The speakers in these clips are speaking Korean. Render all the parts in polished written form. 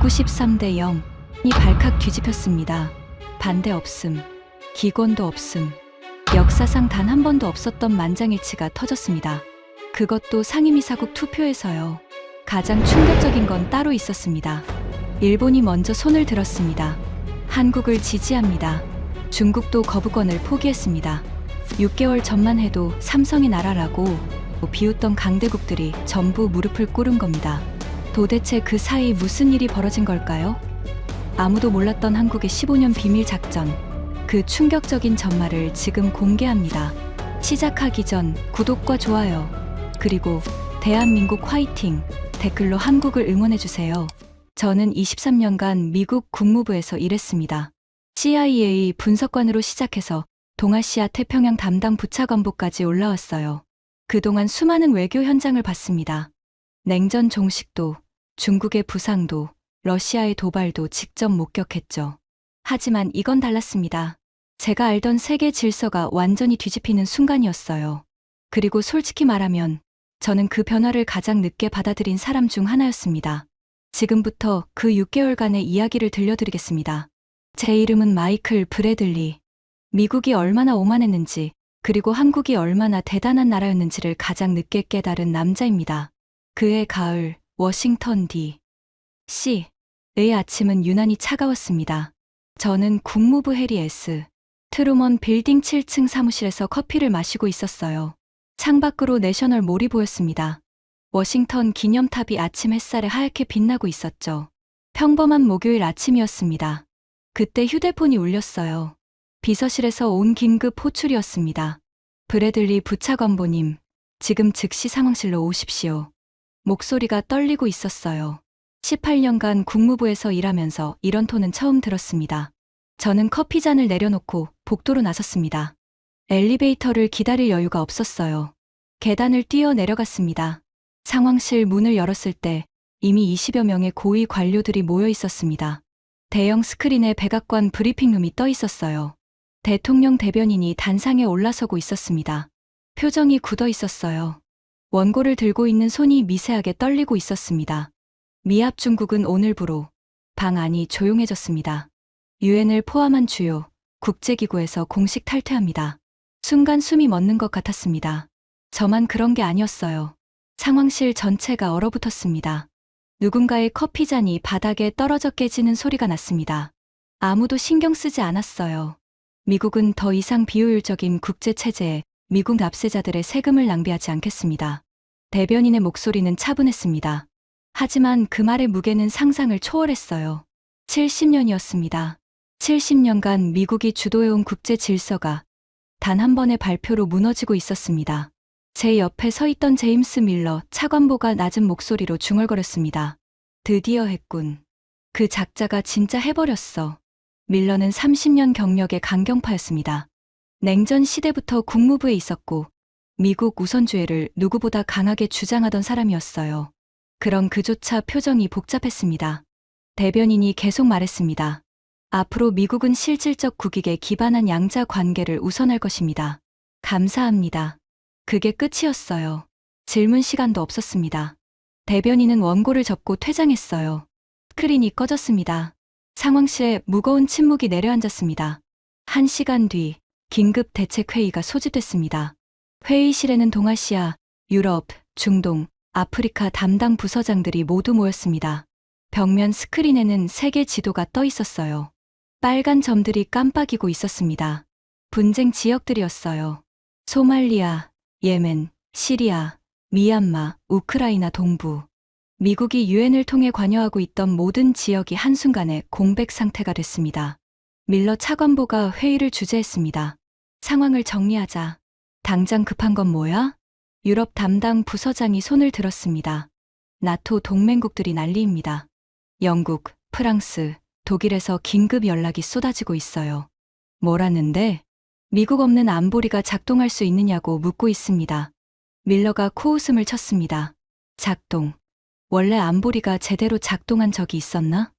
193대 0이 발칵 뒤집혔습니다. 반대 없음, 기권도 없음, 역사상 단 한 번도 없었던 만장일치가 터졌습니다. 그것도 상임이사국 투표에서요. 가장 충격적인 건 따로 있었습니다. 일본이 먼저 손을 들었습니다. 한국을 지지합니다. 중국도 거부권을 포기했습니다. 6개월 전만 해도 삼성의 나라라고 비웃던 강대국들이 전부 무릎을 꿇은 겁니다. 도대체 그 사이 무슨 일이 벌어진 걸까요? 아무도 몰랐던 한국의 15년 비밀 작전, 그 충격적인 전말을 지금 공개합니다. 시작하기 전 구독과 좋아요, 그리고 대한민국 화이팅 댓글로 한국을 응원해주세요. 저는 23년간 미국 국무부에서 일했습니다. CIA 분석관으로 시작해서 동아시아 태평양 담당 부차관보까지 올라왔어요. 그동안 수많은 외교 현장을 봤습니다. 냉전 종식도, 중국의 부상도, 러시아의 도발도 직접 목격했죠. 하지만 이건 달랐습니다. 제가 알던 세계 질서가 완전히 뒤집히는 순간이었어요. 그리고 솔직히 말하면 저는 그 변화를 가장 늦게 받아들인 사람 중 하나였습니다. 지금부터 그 6개월간의 이야기를 들려드리겠습니다. 제 이름은 마이클 브래들리. 미국이 얼마나 오만했는지, 그리고 한국이 얼마나 대단한 나라였는지를 가장 늦게 깨달은 남자입니다. 그해 가을, 워싱턴 D.C.의 아침은 유난히 차가웠습니다. 저는 국무부 해리 S. 트루먼 빌딩 7층 사무실에서 커피를 마시고 있었어요. 창밖으로 내셔널몰이 보였습니다. 워싱턴 기념탑이 아침 햇살에 하얗게 빛나고 있었죠. 평범한 목요일 아침이었습니다. 그때 휴대폰이 울렸어요. 비서실에서 온 긴급 호출이었습니다. 브래들리 부차관보님, 지금 즉시 상황실로 오십시오. 목소리가 떨리고 있었어요. 18년간 국무부에서 일하면서 이런 톤은 처음 들었습니다. 저는 커피잔을 내려놓고 복도로 나섰습니다. 엘리베이터를 기다릴 여유가 없었어요. 계단을 뛰어 내려갔습니다. 상황실 문을 열었을 때 이미 20여 명의 고위 관료들이 모여 있었습니다. 대형 스크린에 백악관 브리핑룸이 떠 있었어요. 대통령 대변인이 단상에 올라서고 있었습니다. 표정이 굳어 있었어요. 원고를 들고 있는 손이 미세하게 떨리고 있었습니다. 미합 중국은 오늘부로 방 안이 조용해졌습니다. 유엔을 포함한 주요 국제기구에서 공식 탈퇴합니다. 순간 숨이 멎는 것 같았습니다. 저만 그런 게 아니었어요. 상황실 전체가 얼어붙었습니다. 누군가의 커피잔이 바닥에 떨어져 깨지는 소리가 났습니다. 아무도 신경 쓰지 않았어요. 미국은 더 이상 비효율적인 국제체제에 미국 납세자들의 세금을 낭비하지 않겠습니다. 대변인의 목소리는 차분했습니다. 하지만 그 말의 무게는 상상을 초월했어요. 70년이었습니다. 70년간 미국이 주도해온 국제 질서가 단 한 번의 발표로 무너지고 있었습니다. 제 옆에 서 있던 제임스 밀러 차관보가 낮은 목소리로 중얼거렸습니다. 드디어 했군. 그 작자가 진짜 해버렸어. 밀러는 30년 경력의 강경파였습니다. 냉전 시대부터 국무부에 있었고 미국 우선주의를 누구보다 강하게 주장하던 사람이었어요. 그런 그조차 표정이 복잡했습니다. 대변인이 계속 말했습니다. 앞으로 미국은 실질적 국익에 기반한 양자 관계를 우선할 것입니다. 감사합니다. 그게 끝이었어요. 질문 시간도 없었습니다. 대변인은 원고를 접고 퇴장했어요. 스크린이 꺼졌습니다. 상황실에 무거운 침묵이 내려앉았습니다. 1시간 뒤 긴급 대책회의가 소집됐습니다. 회의실에는 동아시아, 유럽, 중동, 아프리카 담당 부서장들이 모두 모였습니다. 벽면 스크린에는 세계 지도가 떠 있었어요. 빨간 점들이 깜빡이고 있었습니다. 분쟁 지역들이었어요. 소말리아, 예멘, 시리아, 미얀마, 우크라이나 동부. 미국이 유엔을 통해 관여하고 있던 모든 지역이 한순간에 공백 상태가 됐습니다. 밀러 차관보가 회의를 주재했습니다. 상황을 정리하자. 당장 급한 건 뭐야? 유럽 담당 부서장이 손을 들었습니다. 나토 동맹국들이 난리입니다. 영국, 프랑스, 독일에서 긴급 연락이 쏟아지고 있어요. 뭐라는데? 미국 없는 안보리가 작동할 수 있느냐고 묻고 있습니다. 밀러가 코웃음을 쳤습니다. 작동. 원래 안보리가 제대로 작동한 적이 있었나?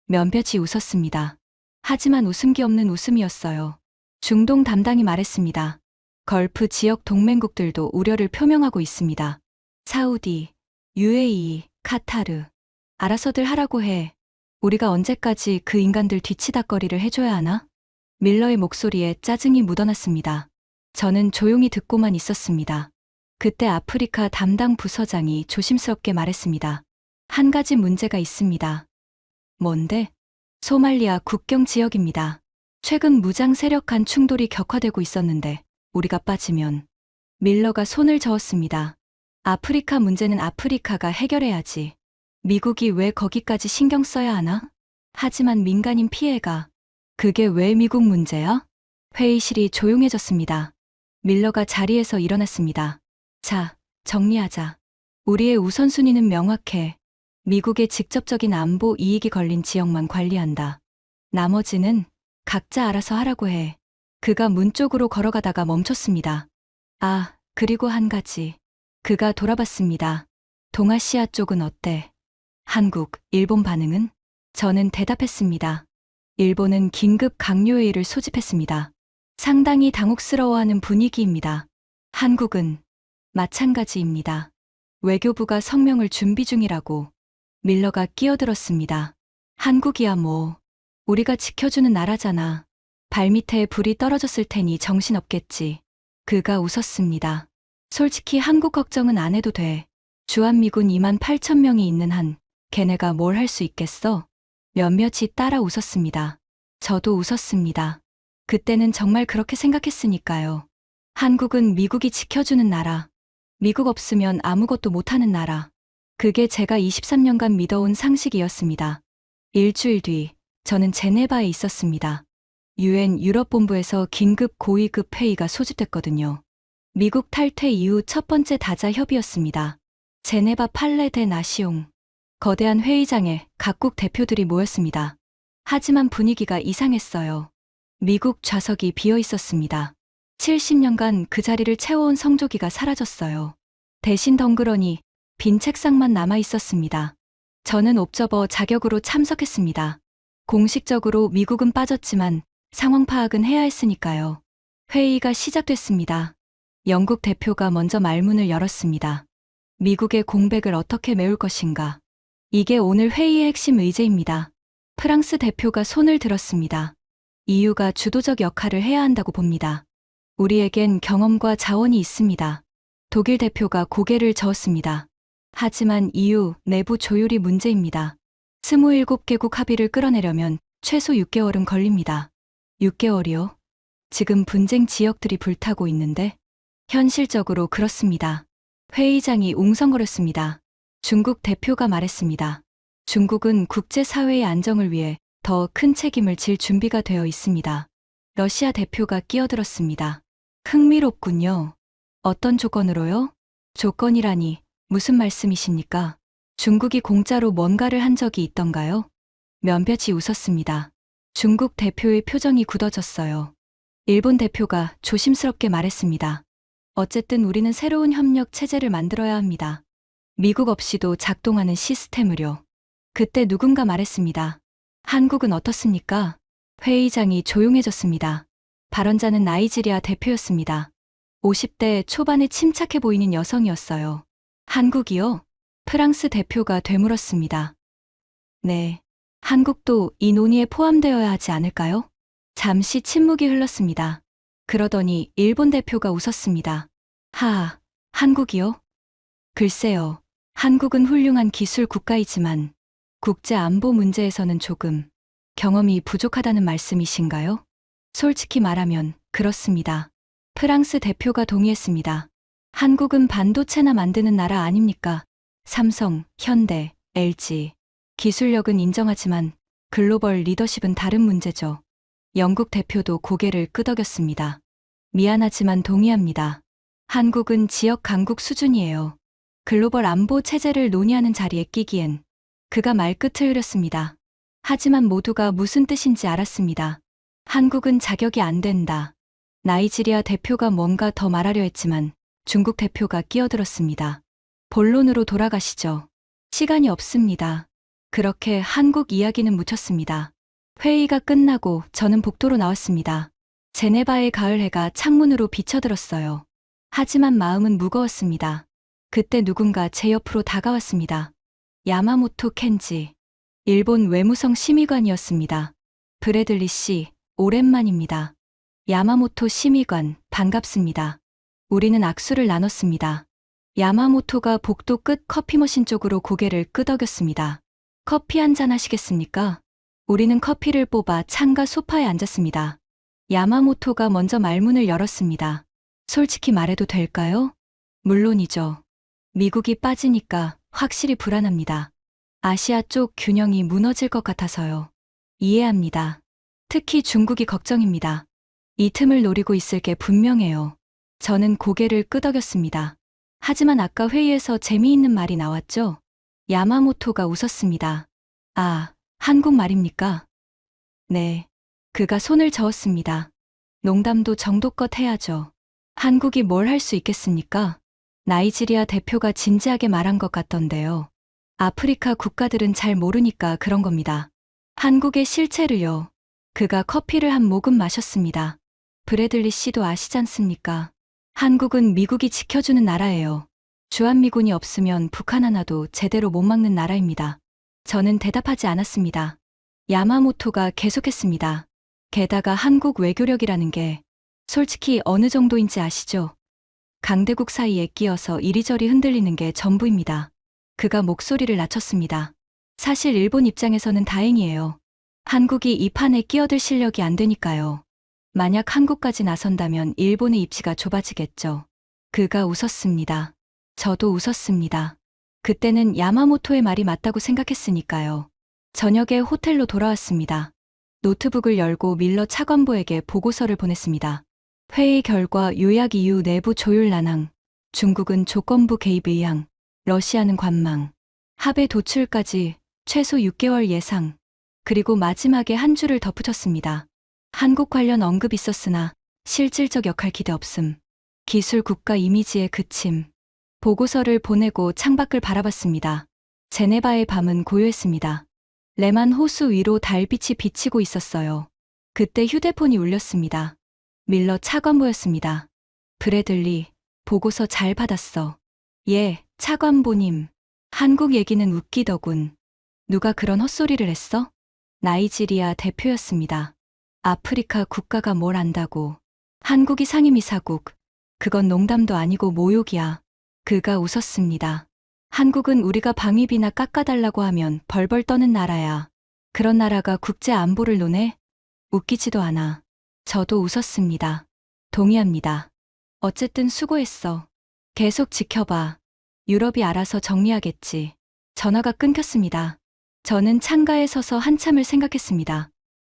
면볕이 웃었습니다. 하지만 웃음기 없는 웃음이었어요. 중동 담당이 말했습니다. 걸프 지역 동맹국들도 우려를 표명하고 있습니다. 사우디, UAE, 카타르. 알아서들 하라고 해. 우리가 언제까지 그 인간들 뒤치다꺼리를 해줘야 하나? 밀러의 목소리에 짜증이 묻어났습니다. 저는 조용히 듣고만 있었습니다. 그때 아프리카 담당 부서장이 조심스럽게 말했습니다. 한 가지 문제가 있습니다. 뭔데? 소말리아 국경 지역입니다. 최근 무장 세력 간 충돌이 격화되고 있었는데 우리가 빠지면 밀러가 손을 저었습니다. 아프리카 문제는 아프리카가 해결해야지. 미국이 왜 거기까지 신경 써야 하나? 하지만 민간인 피해가. 그게 왜 미국 문제야? 회의실이 조용해졌습니다. 밀러가 자리에서 일어났습니다. 자, 정리하자. 우리의 우선순위는 명확해. 미국의 직접적인 안보 이익이 걸린 지역만 관리한다. 나머지는 각자 알아서 하라고 해. 그가 문 쪽으로 걸어가다가 멈췄습니다. 아, 그리고 한 가지. 그가 돌아봤습니다. 동아시아 쪽은 어때? 한국, 일본 반응은? 저는 대답했습니다. 일본은 긴급 강요회의를 소집했습니다. 상당히 당혹스러워하는 분위기입니다. 한국은 마찬가지입니다. 외교부가 성명을 준비 중이라고. 밀러가 끼어들었습니다. 한국이야 뭐. 우리가 지켜주는 나라잖아. 발밑에 불이 떨어졌을 테니 정신없겠지. 그가 웃었습니다. 솔직히 한국 걱정은 안 해도 돼. 주한미군 2만 8천 명이 있는 한 걔네가 뭘 할 수 있겠어? 몇몇이 따라 웃었습니다. 저도 웃었습니다. 그때는 정말 그렇게 생각했으니까요. 한국은 미국이 지켜주는 나라. 미국 없으면 아무것도 못하는 나라. 그게 제가 23년간 믿어온 상식이었습니다. 일주일 뒤 저는 제네바에 있었습니다. UN 유럽본부에서 긴급 고위급 회의가 소집됐거든요. 미국 탈퇴 이후 첫 번째 다자 협의였습니다. 제네바 팔레 데 나시옹. 거대한 회의장에 각국 대표들이 모였습니다. 하지만 분위기가 이상했어요. 미국 좌석이 비어 있었습니다. 70년간 그 자리를 채워온 성조기가 사라졌어요. 대신 덩그러니 빈 책상만 남아 있었습니다. 저는 옵저버 자격으로 참석했습니다. 공식적으로 미국은 빠졌지만 상황 파악은 해야 했으니까요. 회의가 시작됐습니다. 영국 대표가 먼저 말문을 열었습니다. 미국의 공백을 어떻게 메울 것인가. 이게 오늘 회의의 핵심 의제입니다. 프랑스 대표가 손을 들었습니다. EU가 주도적 역할을 해야 한다고 봅니다. 우리에겐 경험과 자원이 있습니다. 독일 대표가 고개를 저었습니다. 하지만 EU 내부 조율이 문제입니다. 27개국 합의를 끌어내려면 최소 6개월은 걸립니다. 6개월이요? 지금 분쟁 지역들이 불타고 있는데? 현실적으로 그렇습니다. 회의장이 웅성거렸습니다. 중국 대표가 말했습니다. 중국은 국제사회의 안정을 위해 더 큰 책임을 질 준비가 되어 있습니다. 러시아 대표가 끼어들었습니다. 흥미롭군요. 어떤 조건으로요? 조건이라니 무슨 말씀이십니까? 중국이 공짜로 뭔가를 한 적이 있던가요? 면볕이 웃었습니다. 중국 대표의 표정이 굳어졌어요. 일본 대표가 조심스럽게 말했습니다. 어쨌든 우리는 새로운 협력 체제를 만들어야 합니다. 미국 없이도 작동하는 시스템을요. 그때 누군가 말했습니다. 한국은 어떻습니까? 회의장이 조용해졌습니다. 발언자는 나이지리아 대표였습니다. 50대 초반에 침착해 보이는 여성이었어요. 한국이요? 프랑스 대표가 되물었습니다. 네. 한국도 이 논의에 포함되어야 하지 않을까요? 잠시 침묵이 흘렀습니다. 그러더니 일본 대표가 웃었습니다. 하하, 한국이요? 글쎄요. 한국은 훌륭한 기술 국가이지만 국제 안보 문제에서는 조금 경험이 부족하다는 말씀이신가요? 솔직히 말하면 그렇습니다. 프랑스 대표가 동의했습니다. 한국은 반도체나 만드는 나라 아닙니까? 삼성, 현대, LG. 기술력은 인정하지만 글로벌 리더십은 다른 문제죠. 영국 대표도 고개를 끄덕였습니다. 미안하지만 동의합니다. 한국은 지역 강국 수준이에요. 글로벌 안보 체제를 논의하는 자리에 끼기엔. 그가 말끝을 흐렸습니다. 하지만 모두가 무슨 뜻인지 알았습니다. 한국은 자격이 안 된다. 나이지리아 대표가 뭔가 더 말하려 했지만 중국 대표가 끼어들었습니다. 본론으로 돌아가시죠. 시간이 없습니다. 그렇게 한국 이야기는 묻혔습니다. 회의가 끝나고 저는 복도로 나왔습니다. 제네바의 가을 해가 창문으로 비쳐들었어요. 하지만 마음은 무거웠습니다. 그때 누군가 제 옆으로 다가왔습니다. 야마모토 켄지. 일본 외무성 심의관이었습니다. 브래들리 씨, 오랜만입니다. 야마모토 심의관, 반갑습니다. 우리는 악수를 나눴습니다. 야마모토가 복도 끝 커피 머신 쪽으로 고개를 끄덕였습니다. 커피 한잔 하시겠습니까? 우리는 커피를 뽑아 창가 소파에 앉았습니다. 야마모토가 먼저 말문을 열었습니다. 솔직히 말해도 될까요? 물론이죠. 미국이 빠지니까 확실히 불안합니다. 아시아 쪽 균형이 무너질 것 같아서요. 이해합니다. 특히 중국이 걱정입니다. 이 틈을 노리고 있을 게 분명해요. 저는 고개를 끄덕였습니다. 하지만 아까 회의에서 재미있는 말이 나왔죠? 야마모토가 웃었습니다. 아, 한국말입니까? 네. 그가 손을 저었습니다. 농담도 정도껏 해야죠. 한국이 뭘 할 수 있겠습니까? 나이지리아 대표가 진지하게 말한 것 같던데요. 아프리카 국가들은 잘 모르니까 그런 겁니다. 한국의 실체를요. 그가 커피를 한 모금 마셨습니다. 브래들리 씨도 아시잖습니까? 한국은 미국이 지켜주는 나라예요. 주한미군이 없으면 북한 하나도 제대로 못 막는 나라입니다. 저는 대답하지 않았습니다. 야마모토가 계속했습니다. 게다가 한국 외교력이라는 게 솔직히 어느 정도인지 아시죠? 강대국 사이에 끼어서 이리저리 흔들리는 게 전부입니다. 그가 목소리를 낮췄습니다. 사실 일본 입장에서는 다행이에요. 한국이 이 판에 끼어들 실력이 안 되니까요. 만약 한국까지 나선다면 일본의 입지가 좁아지겠죠. 그가 웃었습니다. 저도 웃었습니다. 그때는 야마모토의 말이 맞다고 생각했으니까요. 저녁에 호텔로 돌아왔습니다. 노트북을 열고 밀러 차관보에게 보고서를 보냈습니다. 회의 결과 요약 이후 내부 조율 난항, 중국은 조건부 개입 의향, 러시아는 관망, 합의 도출까지 최소 6개월 예상, 그리고 마지막에 한 줄을 덧붙였습니다. 한국 관련 언급 있었으나 실질적 역할 기대 없음. 기술 국가 이미지의 그침. 보고서를 보내고 창밖을 바라봤습니다. 제네바의 밤은 고요했습니다. 레만 호수 위로 달빛이 비치고 있었어요. 그때 휴대폰이 울렸습니다. 밀러 차관보였습니다. 브래들리, 보고서 잘 받았어. 예, 차관보님. 한국 얘기는 웃기더군. 누가 그런 헛소리를 했어? 나이지리아 대표였습니다. 아프리카 국가가 뭘 안다고. 한국이 상임이사국. 그건 농담도 아니고 모욕이야. 그가 웃었습니다. 한국은 우리가 방위비나 깎아달라고 하면 벌벌 떠는 나라야. 그런 나라가 국제 안보를 논해? 웃기지도 않아. 저도 웃었습니다. 동의합니다. 어쨌든 수고했어. 계속 지켜봐. 유럽이 알아서 정리하겠지. 전화가 끊겼습니다. 저는 창가에 서서 한참을 생각했습니다.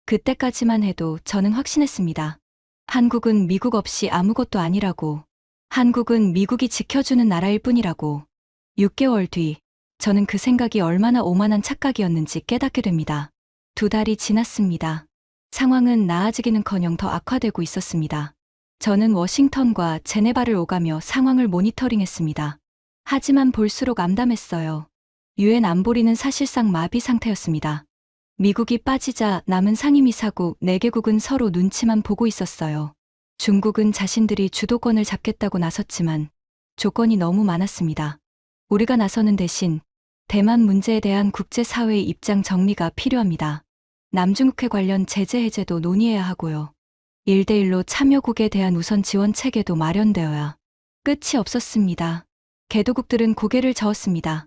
그때까지만 해도 저는 확신했습니다. 한국은 미국 없이 아무것도 아니라고. 한국은 미국이 지켜주는 나라일 뿐이라고. 6개월 뒤, 저는 그 생각이 얼마나 오만한 착각이었는지 깨닫게 됩니다. 2달이 지났습니다. 상황은 나아지기는커녕 더 악화되고 있었습니다. 저는 워싱턴과 제네바를 오가며 상황을 모니터링했습니다. 하지만 볼수록 암담했어요. 유엔 안보리는 사실상 마비 상태였습니다. 미국이 빠지자 남은 상임이사국 4개국은 서로 눈치만 보고 있었어요. 중국은 자신들이 주도권을 잡겠다고 나섰지만 조건이 너무 많았습니다. 우리가 나서는 대신 대만 문제에 대한 국제사회의 입장 정리가 필요합니다. 남중국해 관련 제재 해제도 논의해야 하고요. 1대1로 참여국에 대한 우선 지원 체계도 마련되어야. 끝이 없었습니다. 개도국들은 고개를 저었습니다.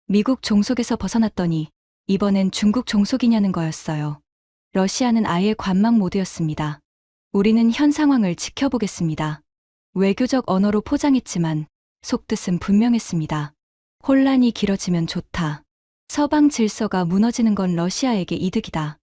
미국 종속에서 벗어났더니 이번엔 중국 종속이냐는 거였어요. 러시아는 아예 관망 모드였습니다. 우리는 현 상황을 지켜보겠습니다. 외교적 언어로 포장했지만 속뜻은 분명했습니다. 혼란이 길어지면 좋다. 서방 질서가 무너지는 건 러시아에게 이득이다.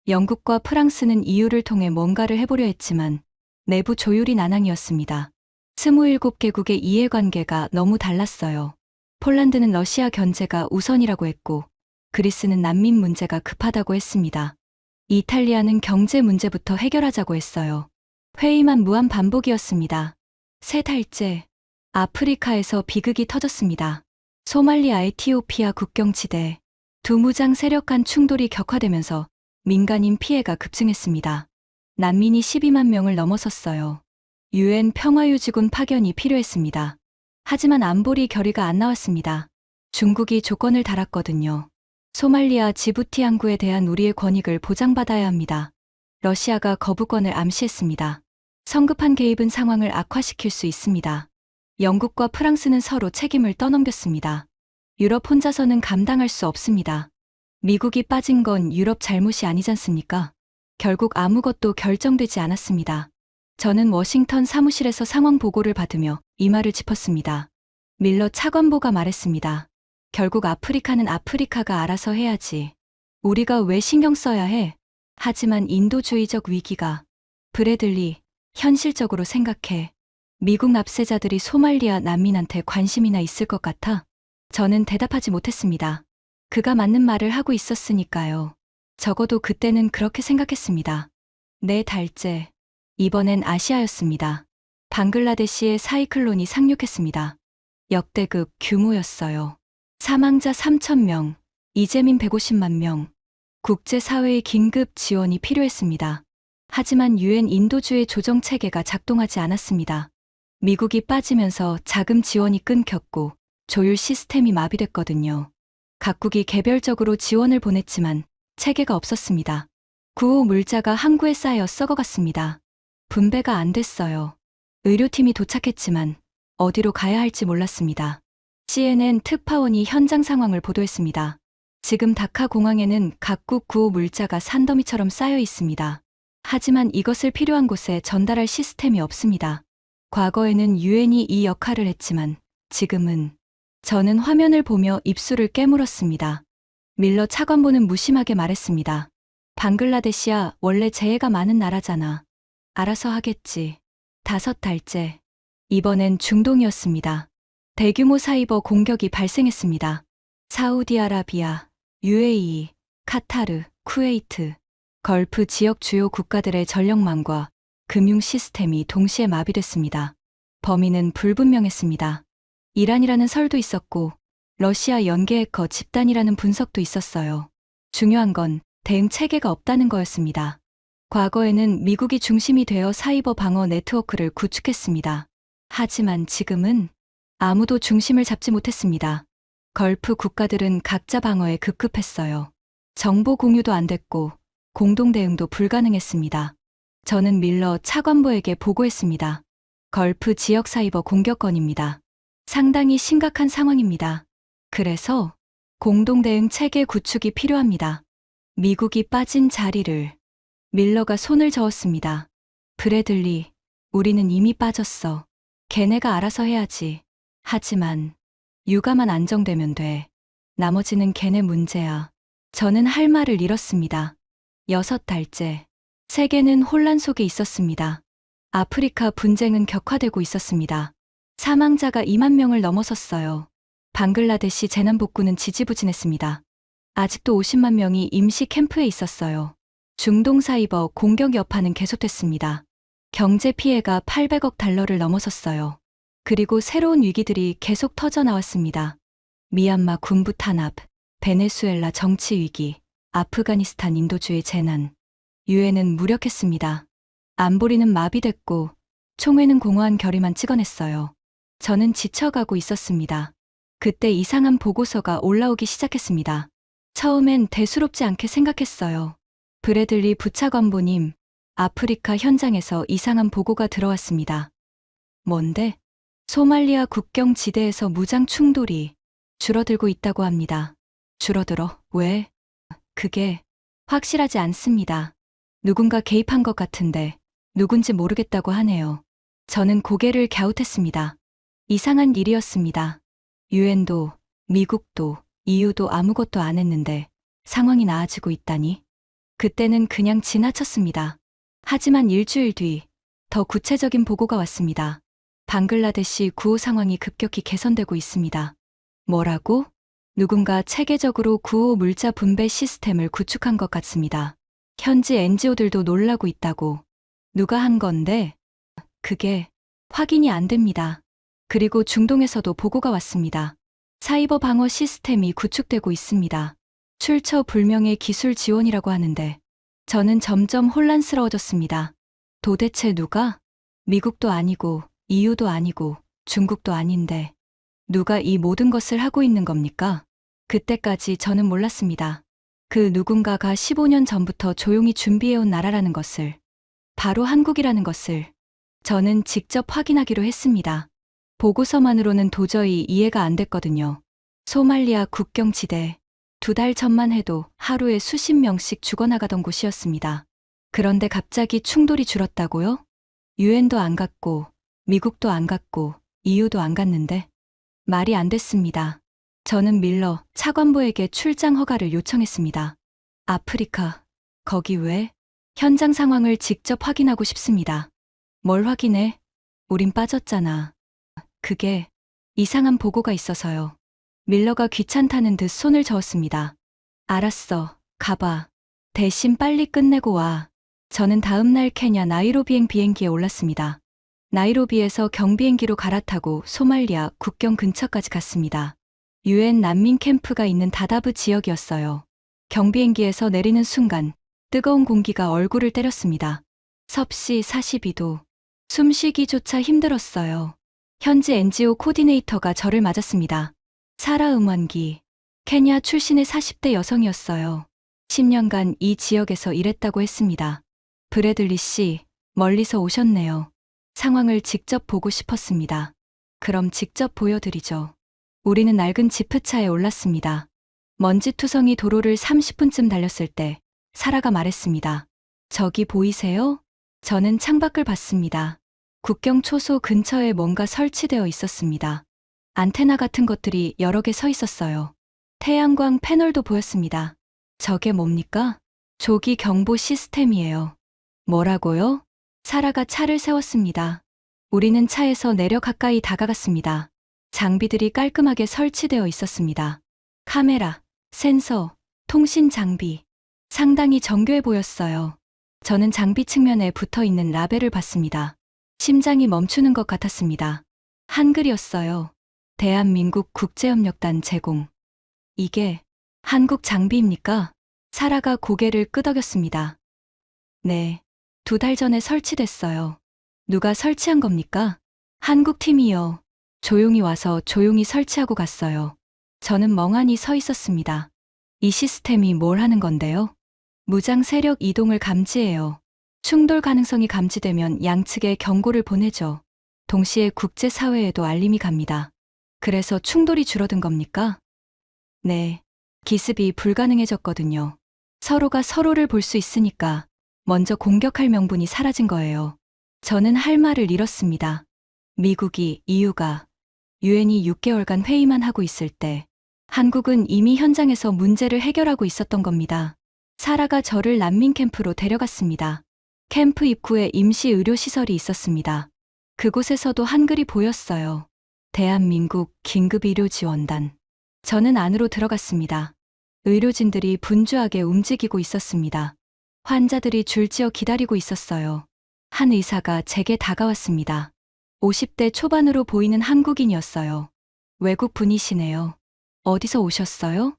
영국과 프랑스는 EU를 통해 뭔가를 해보려 했지만 내부 조율이 난항이었습니다. 27개국의 이해관계가 너무 달랐어요. 폴란드는 러시아 견제가 우선이라고 했고 그리스는 난민 문제가 급하다고 했습니다. 이탈리아는 경제 문제부터 해결하자고 했어요. 회의만 무한 반복이었습니다. 3달째 아프리카에서 비극이 터졌습니다. 소말리아 에티오피아 국경지대 두 무장 세력 간 충돌이 격화되면서 민간인 피해가 급증했습니다. 난민이 12만 명을 넘어섰어요. 유엔 평화유지군 파견이 필요했습니다. 하지만 안보리 결의가 안 나왔습니다. 중국이 조건을 달았거든요. 소말리아 지부티 항구에 대한 우리의 권익을 보장받아야 합니다. 러시아가 거부권을 암시했습니다. 성급한 개입은 상황을 악화시킬 수 있습니다. 영국과 프랑스는 서로 책임을 떠넘겼습니다. 유럽 혼자서는 감당할 수 없습니다. 미국이 빠진 건 유럽 잘못이 아니지 않습니까? 결국 아무것도 결정되지 않았습니다. 저는 워싱턴 사무실에서 상황 보고를 받으며 이 말을 짚었습니다. 밀러 차관보가 말했습니다. 결국 아프리카는 아프리카가 알아서 해야지. 우리가 왜 신경 써야 해? 하지만 인도주의적 위기가 브래들리, 현실적으로 생각해. 미국 납세자들이 소말리아 난민한테 관심이나 있을 것 같아? 저는 대답하지 못했습니다. 그가 맞는 말을 하고 있었으니까요. 적어도 그때는 그렇게 생각했습니다. 네 달째. 이번엔 아시아였습니다. 방글라데시에 사이클론이 상륙했습니다. 역대급 규모였어요. 사망자 3,000명, 이재민 150만 명. 국제사회의 긴급 지원이 필요했습니다. 하지만 유엔 인도주의 조정 체계가 작동하지 않았습니다. 미국이 빠지면서 자금 지원이 끊겼고 조율 시스템이 마비됐거든요. 각국이 개별적으로 지원을 보냈지만 체계가 없었습니다. 구호 물자가 항구에 쌓여 썩어갔습니다. 분배가 안 됐어요. 의료팀이 도착했지만 어디로 가야 할지 몰랐습니다. CNN 특파원이 현장 상황을 보도했습니다. 지금 다카 공항에는 각국 구호 물자가 산더미처럼 쌓여 있습니다. 하지만 이것을 필요한 곳에 전달할 시스템이 없습니다. 과거에는 유엔이 이 역할을 했지만 지금은 저는 화면을 보며 입술을 깨물었습니다. 밀러 차관보는 무심하게 말했습니다. 방글라데시야 원래 재해가 많은 나라잖아. 알아서 하겠지. 5달째. 이번엔 중동이었습니다. 대규모 사이버 공격이 발생했습니다. 사우디아라비아, UAE, 카타르, 쿠웨이트, 걸프 지역 주요 국가들의 전력망과 금융 시스템이 동시에 마비됐습니다. 범인은 불분명했습니다. 이란이라는 설도 있었고 러시아 연계 해커 집단이라는 분석도 있었어요. 중요한 건 대응 체계가 없다는 거였습니다. 과거에는 미국이 중심이 되어 사이버 방어 네트워크를 구축했습니다. 하지만 지금은 아무도 중심을 잡지 못했습니다. 걸프 국가들은 각자 방어에 급급했어요. 정보 공유도 안 됐고 공동 대응도 불가능했습니다. 저는 밀러 차관보에게 보고했습니다. 걸프 지역 사이버 공격 건입니다. 상당히 심각한 상황입니다. 그래서 공동 대응 체계 구축이 필요합니다. 미국이 빠진 자리를. 밀러가 손을 저었습니다. 브래들리, 우리는 이미 빠졌어. 걔네가 알아서 해야지. 하지만 육아만 안정되면 돼. 나머지는 걔네 문제야. 저는 할 말을 잃었습니다. 6달째. 세계는 혼란 속에 있었습니다. 아프리카 분쟁은 격화되고 있었습니다. 사망자가 2만 명을 넘어섰어요. 방글라데시 재난복구는 지지부진했습니다. 아직도 50만 명이 임시 캠프에 있었어요. 중동 사이버 공격 여파는 계속됐습니다. 경제 피해가 800억 달러를 넘어섰어요. 그리고 새로운 위기들이 계속 터져나왔습니다. 미얀마 군부 탄압, 베네수엘라 정치 위기, 아프가니스탄 인도주의 재난. 유엔은 무력했습니다. 안보리는 마비됐고 총회는 공허한 결의만 찍어냈어요. 저는 지쳐가고 있었습니다. 그때 이상한 보고서가 올라오기 시작했습니다. 처음엔 대수롭지 않게 생각했어요. 브래들리 부차관보님, 아프리카 현장에서 이상한 보고가 들어왔습니다. 뭔데? 소말리아 국경 지대에서 무장 충돌이 줄어들고 있다고 합니다. 줄어들어? 왜? 그게 확실하지 않습니다. 누군가 개입한 것 같은데 누군지 모르겠다고 하네요. 저는 고개를 갸웃했습니다. 이상한 일이었습니다. 유엔도, 미국도, EU도 아무것도 안 했는데 상황이 나아지고 있다니. 그때는 그냥 지나쳤습니다. 하지만 일주일 뒤 더 구체적인 보고가 왔습니다. 방글라데시 구호 상황이 급격히 개선되고 있습니다. 뭐라고? 누군가 체계적으로 구호 물자 분배 시스템을 구축한 것 같습니다. 현지 NGO들도 놀라고 있다고. 누가 한 건데? 그게 확인이 안 됩니다. 그리고 중동에서도 보고가 왔습니다. 사이버 방어 시스템이 구축되고 있습니다. 출처 불명의 기술 지원이라고 하는데 저는 점점 혼란스러워졌습니다. 도대체 누가? 미국도 아니고 EU도 아니고 중국도 아닌데 누가 이 모든 것을 하고 있는 겁니까? 그때까지 저는 몰랐습니다. 그 누군가가 15년 전부터 조용히 준비해온 나라라는 것을, 바로 한국이라는 것을 저는 직접 확인하기로 했습니다. 보고서만으로는 도저히 이해가 안 됐거든요. 소말리아 국경지대, 2달 전만 해도 하루에 수십 명씩 죽어나가던 곳이었습니다. 그런데 갑자기 충돌이 줄었다고요? 유엔도 안 갔고, 미국도 안 갔고, EU도 안 갔는데 말이 안 됐습니다. 저는 밀러 차관보에게 출장 허가를 요청했습니다. 아프리카, 거기 왜? 현장 상황을 직접 확인하고 싶습니다. 뭘 확인해? 우린 빠졌잖아. 그게 이상한 보고가 있어서요. 밀러가 귀찮다는 듯 손을 저었습니다. 알았어, 가봐. 대신 빨리 끝내고 와. 저는 다음날 케냐 나이로비행 비행기에 올랐습니다. 나이로비에서 경비행기로 갈아타고 소말리아 국경 근처까지 갔습니다. 유엔 난민 캠프가 있는 다다브 지역이었어요. 경비행기에서 내리는 순간 뜨거운 공기가 얼굴을 때렸습니다. 섭씨 42도. 숨쉬기조차 힘들었어요. 현지 NGO 코디네이터가 저를 맞았습니다. 사라 음원기. 케냐 출신의 40대 여성이었어요. 10년간 이 지역에서 일했다고 했습니다. 브래들리 씨, 멀리서 오셨네요. 상황을 직접 보고 싶었습니다. 그럼 직접 보여드리죠. 우리는 낡은 지프차에 올랐습니다. 먼지투성이 도로를 30분쯤 달렸을 때 사라가 말했습니다. 저기 보이세요? 저는 창밖을 봤습니다. 국경 초소 근처에 뭔가 설치되어 있었습니다. 안테나 같은 것들이 여러 개 서 있었어요. 태양광 패널도 보였습니다. 저게 뭡니까? 조기 경보 시스템이에요. 뭐라고요? 사라가 차를 세웠습니다. 우리는 차에서 내려 가까이 다가갔습니다. 장비들이 깔끔하게 설치되어 있었습니다. 카메라, 센서, 통신 장비. 상당히 정교해 보였어요. 저는 장비 측면에 붙어 있는 라벨을 봤습니다. 심장이 멈추는 것 같았습니다. 한글이었어요. 대한민국 국제협력단 제공. 이게 한국 장비입니까? 사라가 고개를 끄덕였습니다. 네, 2달 전에 설치됐어요. 누가 설치한 겁니까? 한국 팀이요. 조용히 와서 조용히 설치하고 갔어요. 저는 멍하니 서 있었습니다. 이 시스템이 뭘 하는 건데요? 무장 세력 이동을 감지해요. 충돌 가능성이 감지되면 양측에 경고를 보내죠. 동시에 국제사회에도 알림이 갑니다. 그래서 충돌이 줄어든 겁니까? 네, 기습이 불가능해졌거든요. 서로가 서로를 볼 수 있으니까 먼저 공격할 명분이 사라진 거예요. 저는 할 말을 잃었습니다. 미국이, EU가, 유엔이 6개월간 회의만 하고 있을 때 한국은 이미 현장에서 문제를 해결하고 있었던 겁니다. 사라가 저를 난민 캠프로 데려갔습니다. 캠프 입구에 임시 의료시설이 있었습니다. 그곳에서도 한글이 보였어요. 대한민국 긴급의료지원단. 저는 안으로 들어갔습니다. 의료진들이 분주하게 움직이고 있었습니다. 환자들이 줄지어 기다리고 있었어요. 한 의사가 제게 다가왔습니다. 50대 초반으로 보이는 한국인이었어요. 외국 분이시네요. 어디서 오셨어요?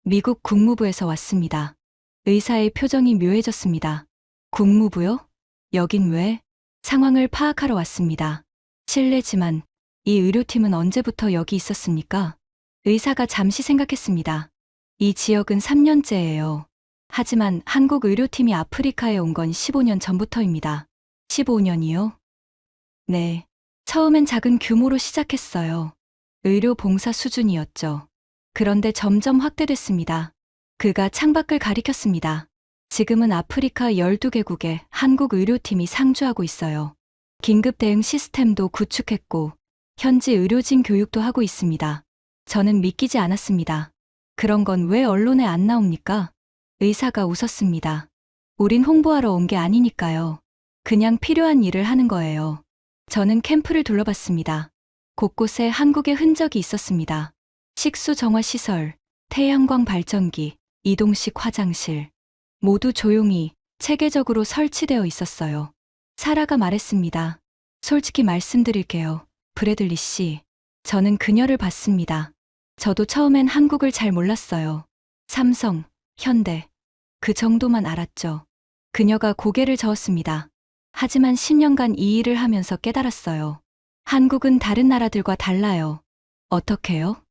미국 국무부에서 왔습니다. 의사의 표정이 묘해졌습니다. 국무부요? 여긴 왜? 상황을 파악하러 왔습니다. 실례지만 이 의료팀은 언제부터 여기 있었습니까? 의사가 잠시 생각했습니다. 이 지역은 3년째예요. 하지만 한국 의료팀이 아프리카에 온 건 15년 전부터입니다. 15년이요? 네. 처음엔 작은 규모로 시작했어요. 의료 봉사 수준이었죠. 그런데 점점 확대됐습니다. 그가 창밖을 가리켰습니다. 지금은 아프리카 12개국에 한국 의료팀이 상주하고 있어요. 긴급 대응 시스템도 구축했고 현지 의료진 교육도 하고 있습니다. 저는 믿기지 않았습니다. 그런 건 왜 언론에 안 나옵니까? 의사가 웃었습니다. 우린 홍보하러 온 게 아니니까요. 그냥 필요한 일을 하는 거예요. 저는 캠프를 둘러봤습니다. 곳곳에 한국의 흔적이 있었습니다. 식수 정화 시설, 태양광 발전기, 이동식 화장실. 모두 조용히 체계적으로 설치되어 있었어요. 사라가 말했습니다. 솔직히 말씀드릴게요. 브래들리 씨. 저는 그녀를 봤습니다. 저도 처음엔 한국을 잘 몰랐어요. 삼성, 현대. 그 정도만 알았죠. 그녀가 고개를 저었습니다. 하지만 10년간 이 일을 하면서 깨달았어요. 한국은 다른 나라들과 달라요. 어떻게요?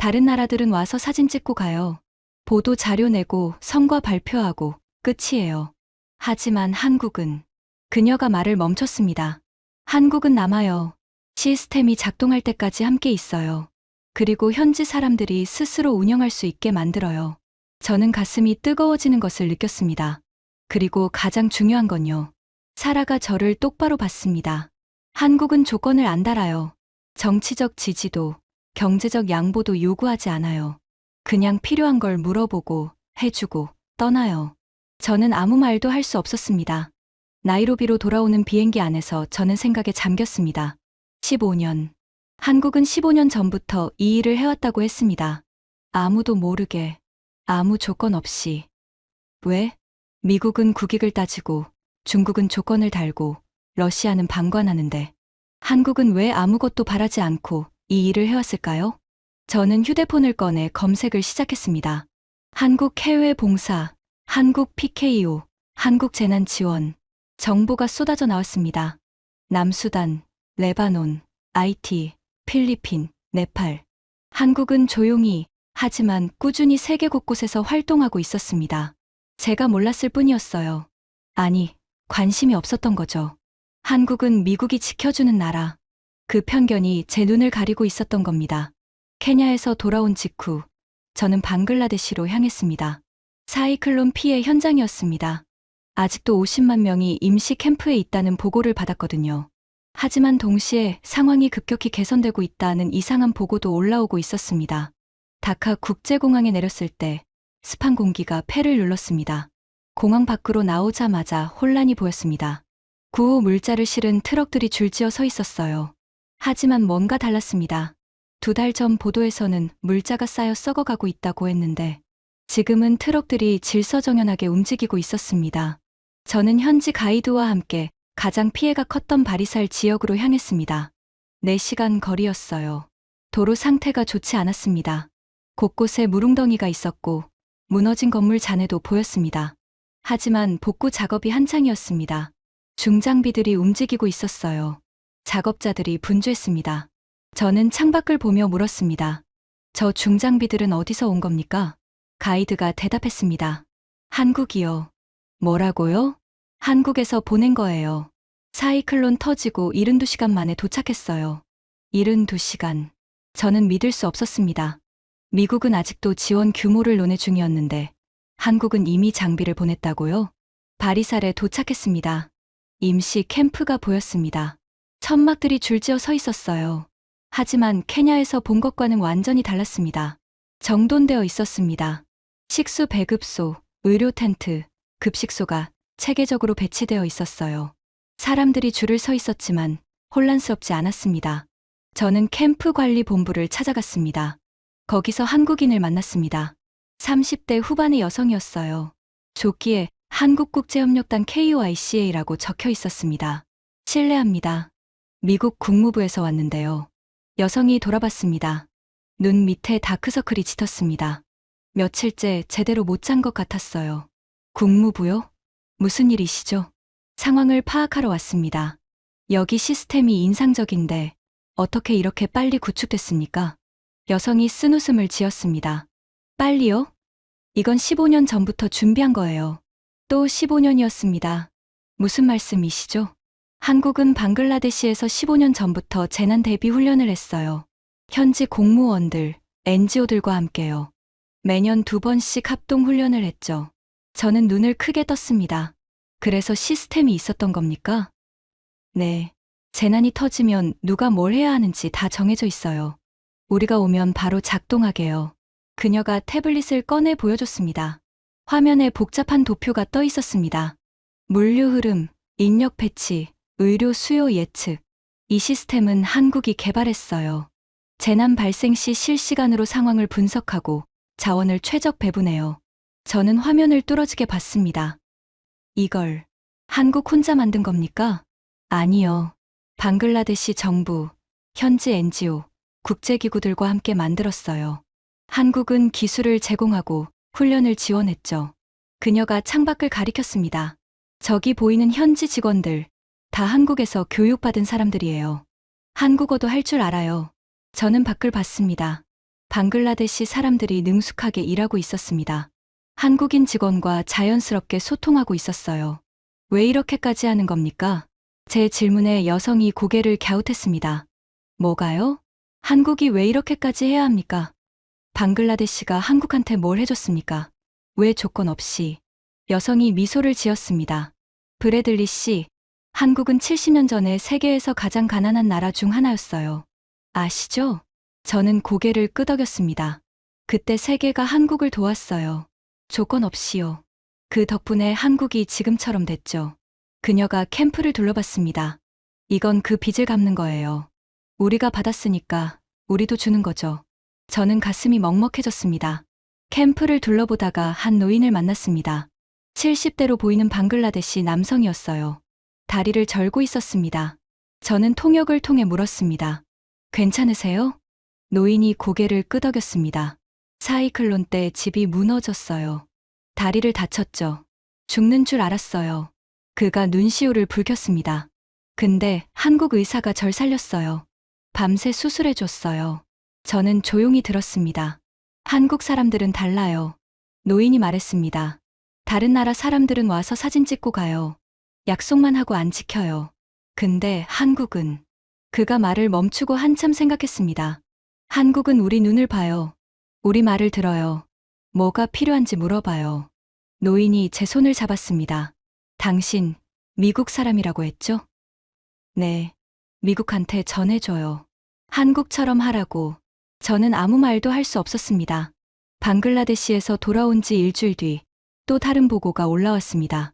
다른 나라들은 와서 사진 찍고 가요. 보도 자료 내고 성과 발표하고 끝이에요. 하지만 한국은, 그녀가 말을 멈췄습니다. 한국은 남아요. 시스템이 작동할 때까지 함께 있어요. 그리고 현지 사람들이 스스로 운영할 수 있게 만들어요. 저는 가슴이 뜨거워지는 것을 느꼈습니다. 그리고 가장 중요한 건요. 사라가 저를 똑바로 봤습니다. 한국은 조건을 안 달아요. 정치적 지지도, 경제적 양보도 요구하지 않아요. 그냥 필요한 걸 물어보고, 해주고, 떠나요. 저는 아무 말도 할 수 없었습니다. 나이로비로 돌아오는 비행기 안에서 저는 생각에 잠겼습니다. 15년. 한국은 15년 전부터 이 일을 해왔다고 했습니다. 아무도 모르게, 아무 조건 없이. 왜? 미국은 국익을 따지고, 중국은 조건을 달고, 러시아는 방관하는데, 한국은 왜 아무것도 바라지 않고 이 일을 해왔을까요? 저는 휴대폰을 꺼내 검색을 시작했습니다. 한국 해외 봉사, 한국 PKO, 한국 재난 지원. 정보가 쏟아져 나왔습니다. 남수단, 레바논, IT, 필리핀, 네팔. 한국은 조용히, 하지만 꾸준히 세계 곳곳에서 활동하고 있었습니다. 제가 몰랐을 뿐이었어요. 아니, 관심이 없었던 거죠. 한국은 미국이 지켜주는 나라. 그 편견이 제 눈을 가리고 있었던 겁니다. 케냐에서 돌아온 직후, 저는 방글라데시로 향했습니다. 사이클론 피해 현장이었습니다. 아직도 50만 명이 임시 캠프에 있다는 보고를 받았거든요. 하지만 동시에 상황이 급격히 개선되고 있다는 이상한 보고도 올라오고 있었습니다. 다카 국제공항에 내렸을 때 습한 공기가 폐를 눌렀습니다. 공항 밖으로 나오자마자 혼란이 보였습니다. 구호 물자를 실은 트럭들이 줄지어 서 있었어요. 하지만 뭔가 달랐습니다. 2달 전 보도에서는 물자가 쌓여 썩어가고 있다고 했는데 지금은 트럭들이 질서정연하게 움직이고 있었습니다. 저는 현지 가이드와 함께 가장 피해가 컸던 바리살 지역으로 향했습니다. 4시간 거리였어요. 도로 상태가 좋지 않았습니다. 곳곳에 물웅덩이가 있었고 무너진 건물 잔해도 보였습니다. 하지만 복구 작업이 한창이었습니다. 중장비들이 움직이고 있었어요. 작업자들이 분주했습니다. 저는 창밖을 보며 물었습니다. 저 중장비들은 어디서 온 겁니까? 가이드가 대답했습니다. 한국이요. 뭐라고요? 한국에서 보낸 거예요. 사이클론 터지고 72시간 만에 도착했어요. 72시간. 저는 믿을 수 없었습니다. 미국은 아직도 지원 규모를 논의 중이었는데 한국은 이미 장비를 보냈다고요? 바리살에 도착했습니다. 임시 캠프가 보였습니다. 천막들이 줄지어 서 있었어요. 하지만 케냐에서 본 것과는 완전히 달랐습니다. 정돈되어 있었습니다. 식수 배급소, 의료 텐트, 급식소가 체계적으로 배치되어 있었어요. 사람들이 줄을 서 있었지만 혼란스럽지 않았습니다. 저는 캠프 관리 본부를 찾아갔습니다. 거기서 한국인을 만났습니다. 30대 후반의 여성이었어요. 조끼에 한국국제협력단 KOICA라고 적혀 있었습니다. 실례합니다. 미국 국무부에서 왔는데요. 여성이 돌아봤습니다. 눈 밑에 다크서클이 짙었습니다. 며칠째 제대로 못 잔 것 같았어요. 국무부요? 무슨 일이시죠? 상황을 파악하러 왔습니다. 여기 시스템이 인상적인데 어떻게 이렇게 빨리 구축됐습니까? 여성이 쓴웃음을 지었습니다. 빨리요? 이건 15년 전부터 준비한 거예요. 또 15년이었습니다. 무슨 말씀이시죠? 한국은 방글라데시에서 15년 전부터 재난 대비 훈련을 했어요. 현지 공무원들, NGO들과 함께요. 매년 2번씩 합동 훈련을 했죠. 저는 눈을 크게 떴습니다. 그래서 시스템이 있었던 겁니까? 네. 재난이 터지면 누가 뭘 해야 하는지 다 정해져 있어요. 우리가 오면 바로 작동하게요. 그녀가 태블릿을 꺼내 보여줬습니다. 화면에 복잡한 도표가 떠 있었습니다. 물류 흐름, 인력 배치, 의료 수요 예측. 이 시스템은 한국이 개발했어요. 재난 발생 시 실시간으로 상황을 분석하고 자원을 최적 배분해요. 저는 화면을 뚫어지게 봤습니다. 이걸 한국 혼자 만든 겁니까? 아니요. 방글라데시 정부, 현지 NGO, 국제기구들과 함께 만들었어요. 한국은 기술을 제공하고 훈련을 지원했죠. 그녀가 창밖을 가리켰습니다. 저기 보이는 현지 직원들, 다 한국에서 교육받은 사람들이에요. 한국어도 할 줄 알아요. 저는 밖을 봤습니다. 방글라데시 사람들이 능숙하게 일하고 있었습니다. 한국인 직원과 자연스럽게 소통하고 있었어요. 왜 이렇게까지 하는 겁니까? 제 질문에 여성이 고개를 갸웃했습니다. 뭐가요? 한국이 왜 이렇게까지 해야 합니까? 방글라데시가 한국한테 뭘 해줬습니까? 왜 조건 없이? 여성이 미소를 지었습니다. 브래들리 씨, 한국은 70년 전에 세계에서 가장 가난한 나라 중 하나였어요. 아시죠? 저는 고개를 끄덕였습니다. 그때 세계가 한국을 도왔어요. 조건 없이요. 그 덕분에 한국이 지금처럼 됐죠. 그녀가 캠프를 둘러봤습니다. 이건 그 빚을 갚는 거예요. 우리가 받았으니까 우리도 주는 거죠. 저는 가슴이 먹먹해졌습니다. 캠프를 둘러보다가 한 노인을 만났습니다. 70대로 보이는 방글라데시 남성이었어요. 다리를 절고 있었습니다. 저는 통역을 통해 물었습니다. 괜찮으세요? 노인이 고개를 끄덕였습니다. 사이클론 때 집이 무너졌어요. 다리를 다쳤죠. 죽는 줄 알았어요. 그가 눈시울을 붉혔습니다. 근데 한국 의사가 절 살렸어요. 밤새 수술해줬어요. 저는 조용히 들었습니다. 한국 사람들은 달라요. 노인이 말했습니다. 다른 나라 사람들은 와서 사진 찍고 가요. 약속만 하고 안 지켜요. 근데 한국은... 그가 말을 멈추고 한참 생각했습니다. 한국은 우리 눈을 봐요. 우리 말을 들어요. 뭐가 필요한지 물어봐요. 노인이 제 손을 잡았습니다. 당신, 미국 사람이라고 했죠? 네. 미국한테 전해줘요. 한국처럼 하라고. 저는 아무 말도 할 수 없었습니다. 방글라데시에서 돌아온 지 일주일 뒤, 또 다른 보고가 올라왔습니다.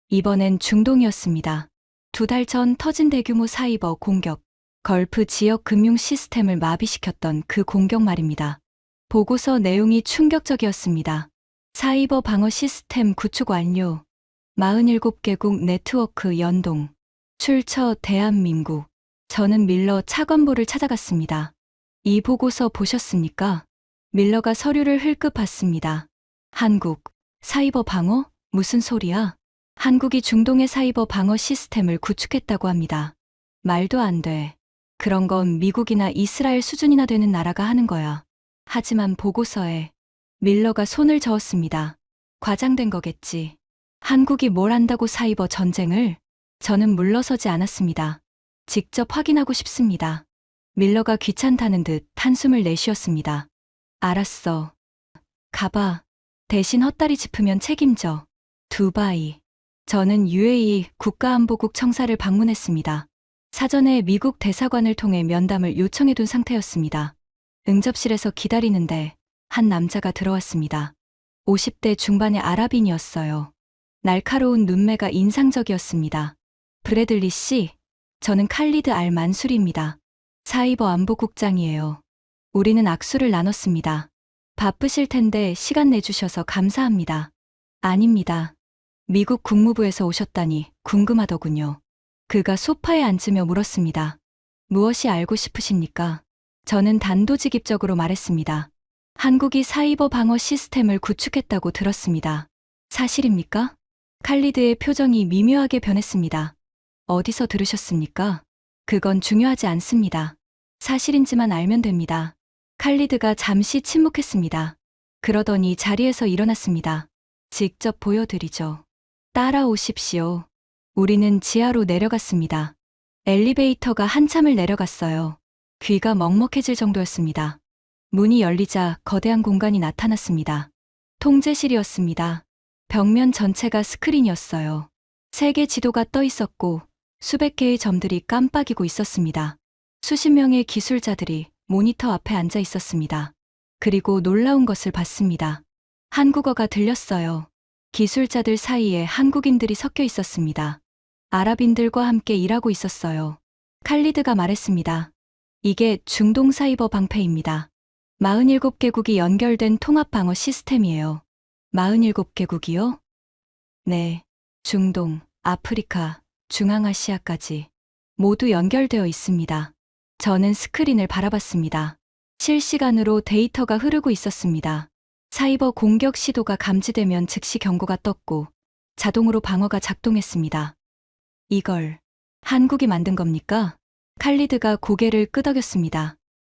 이번엔 중동이었습니다. 2달 전 터진 대규모 사이버 공격, 걸프 지역 금융 시스템을 마비시켰던 그 공격 말입니다. 보고서 내용이 충격적이었습니다. 사이버 방어 시스템 구축 완료. 47개국 네트워크 연동. 출처 대한민국. 저는 밀러 차관보를 찾아갔습니다. 이 보고서 보셨습니까? 밀러가 서류를 흘끗 봤습니다. 한국, 사이버 방어? 무슨 소리야? 한국이 중동의 사이버 방어 시스템을 구축했다고 합니다. 말도 안 돼. 그런 건 미국이나 이스라엘 수준이나 되는 나라가 하는 거야. 하지만 보고서에 밀러가 손을 저었습니다. 과장된 거겠지. 한국이 뭘 한다고 사이버 전쟁을? 저는 물러서지 않았습니다. 직접 확인하고 싶습니다. 밀러가 귀찮다는 듯 한숨을 내쉬었습니다. 알았어. 가봐. 대신 헛다리 짚으면 책임져. 두바이. 저는 UAE 국가안보국 청사를 방문했습니다. 사전에 미국 대사관을 통해 면담을 요청해둔 상태였습니다. 응접실에서 기다리는데 한 남자가 들어왔습니다. 50대 중반의 아랍인이었어요. 날카로운 눈매가 인상적이었습니다. 브래들리 씨, 저는 칼리드 알 만술입니다. 사이버 안보국장이에요. 우리는 악수를 나눴습니다. 바쁘실 텐데 시간 내주셔서 감사합니다. 아닙니다. 미국 국무부에서 오셨다니 궁금하더군요. 그가 소파에 앉으며 물었습니다. 무엇이 알고 싶으십니까? 저는 단도직입적으로 말했습니다. 한국이 사이버 방어 시스템을 구축했다고 들었습니다. 사실입니까? 칼리드의 표정이 미묘하게 변했습니다. 어디서 들으셨습니까? 그건 중요하지 않습니다. 사실인지만 알면 됩니다. 칼리드가 잠시 침묵했습니다. 그러더니 자리에서 일어났습니다. 직접 보여드리죠. 따라오십시오. 우리는 지하로 내려갔습니다. 엘리베이터가 한참을 내려갔어요. 귀가 먹먹해질 정도였습니다. 문이 열리자 거대한 공간이 나타났습니다. 통제실이었습니다. 벽면 전체가 스크린이었어요. 세계 지도가 떠 있었고 수백 개의 점들이 깜빡이고 있었습니다. 수십 명의 기술자들이 모니터 앞에 앉아 있었습니다. 그리고 놀라운 것을 봤습니다. 한국어가 들렸어요. 기술자들 사이에 한국인들이 섞여 있었습니다. 아랍인들과 함께 일하고 있었어요. 칼리드가 말했습니다. 이게 중동 사이버 방패입니다. 47개국이 연결된 통합 방어 시스템이에요. 47개국이요? 네. 중동, 아프리카, 중앙아시아까지 모두 연결되어 있습니다. 저는 스크린을 바라봤습니다. 실시간으로 데이터가 흐르고 있었습니다. 사이버 공격 시도가 감지되면 즉시 경고가 떴고 자동으로 방어가 작동했습니다. 이걸 한국이 만든 겁니까? 칼리드가 고개를 끄덕였습니다.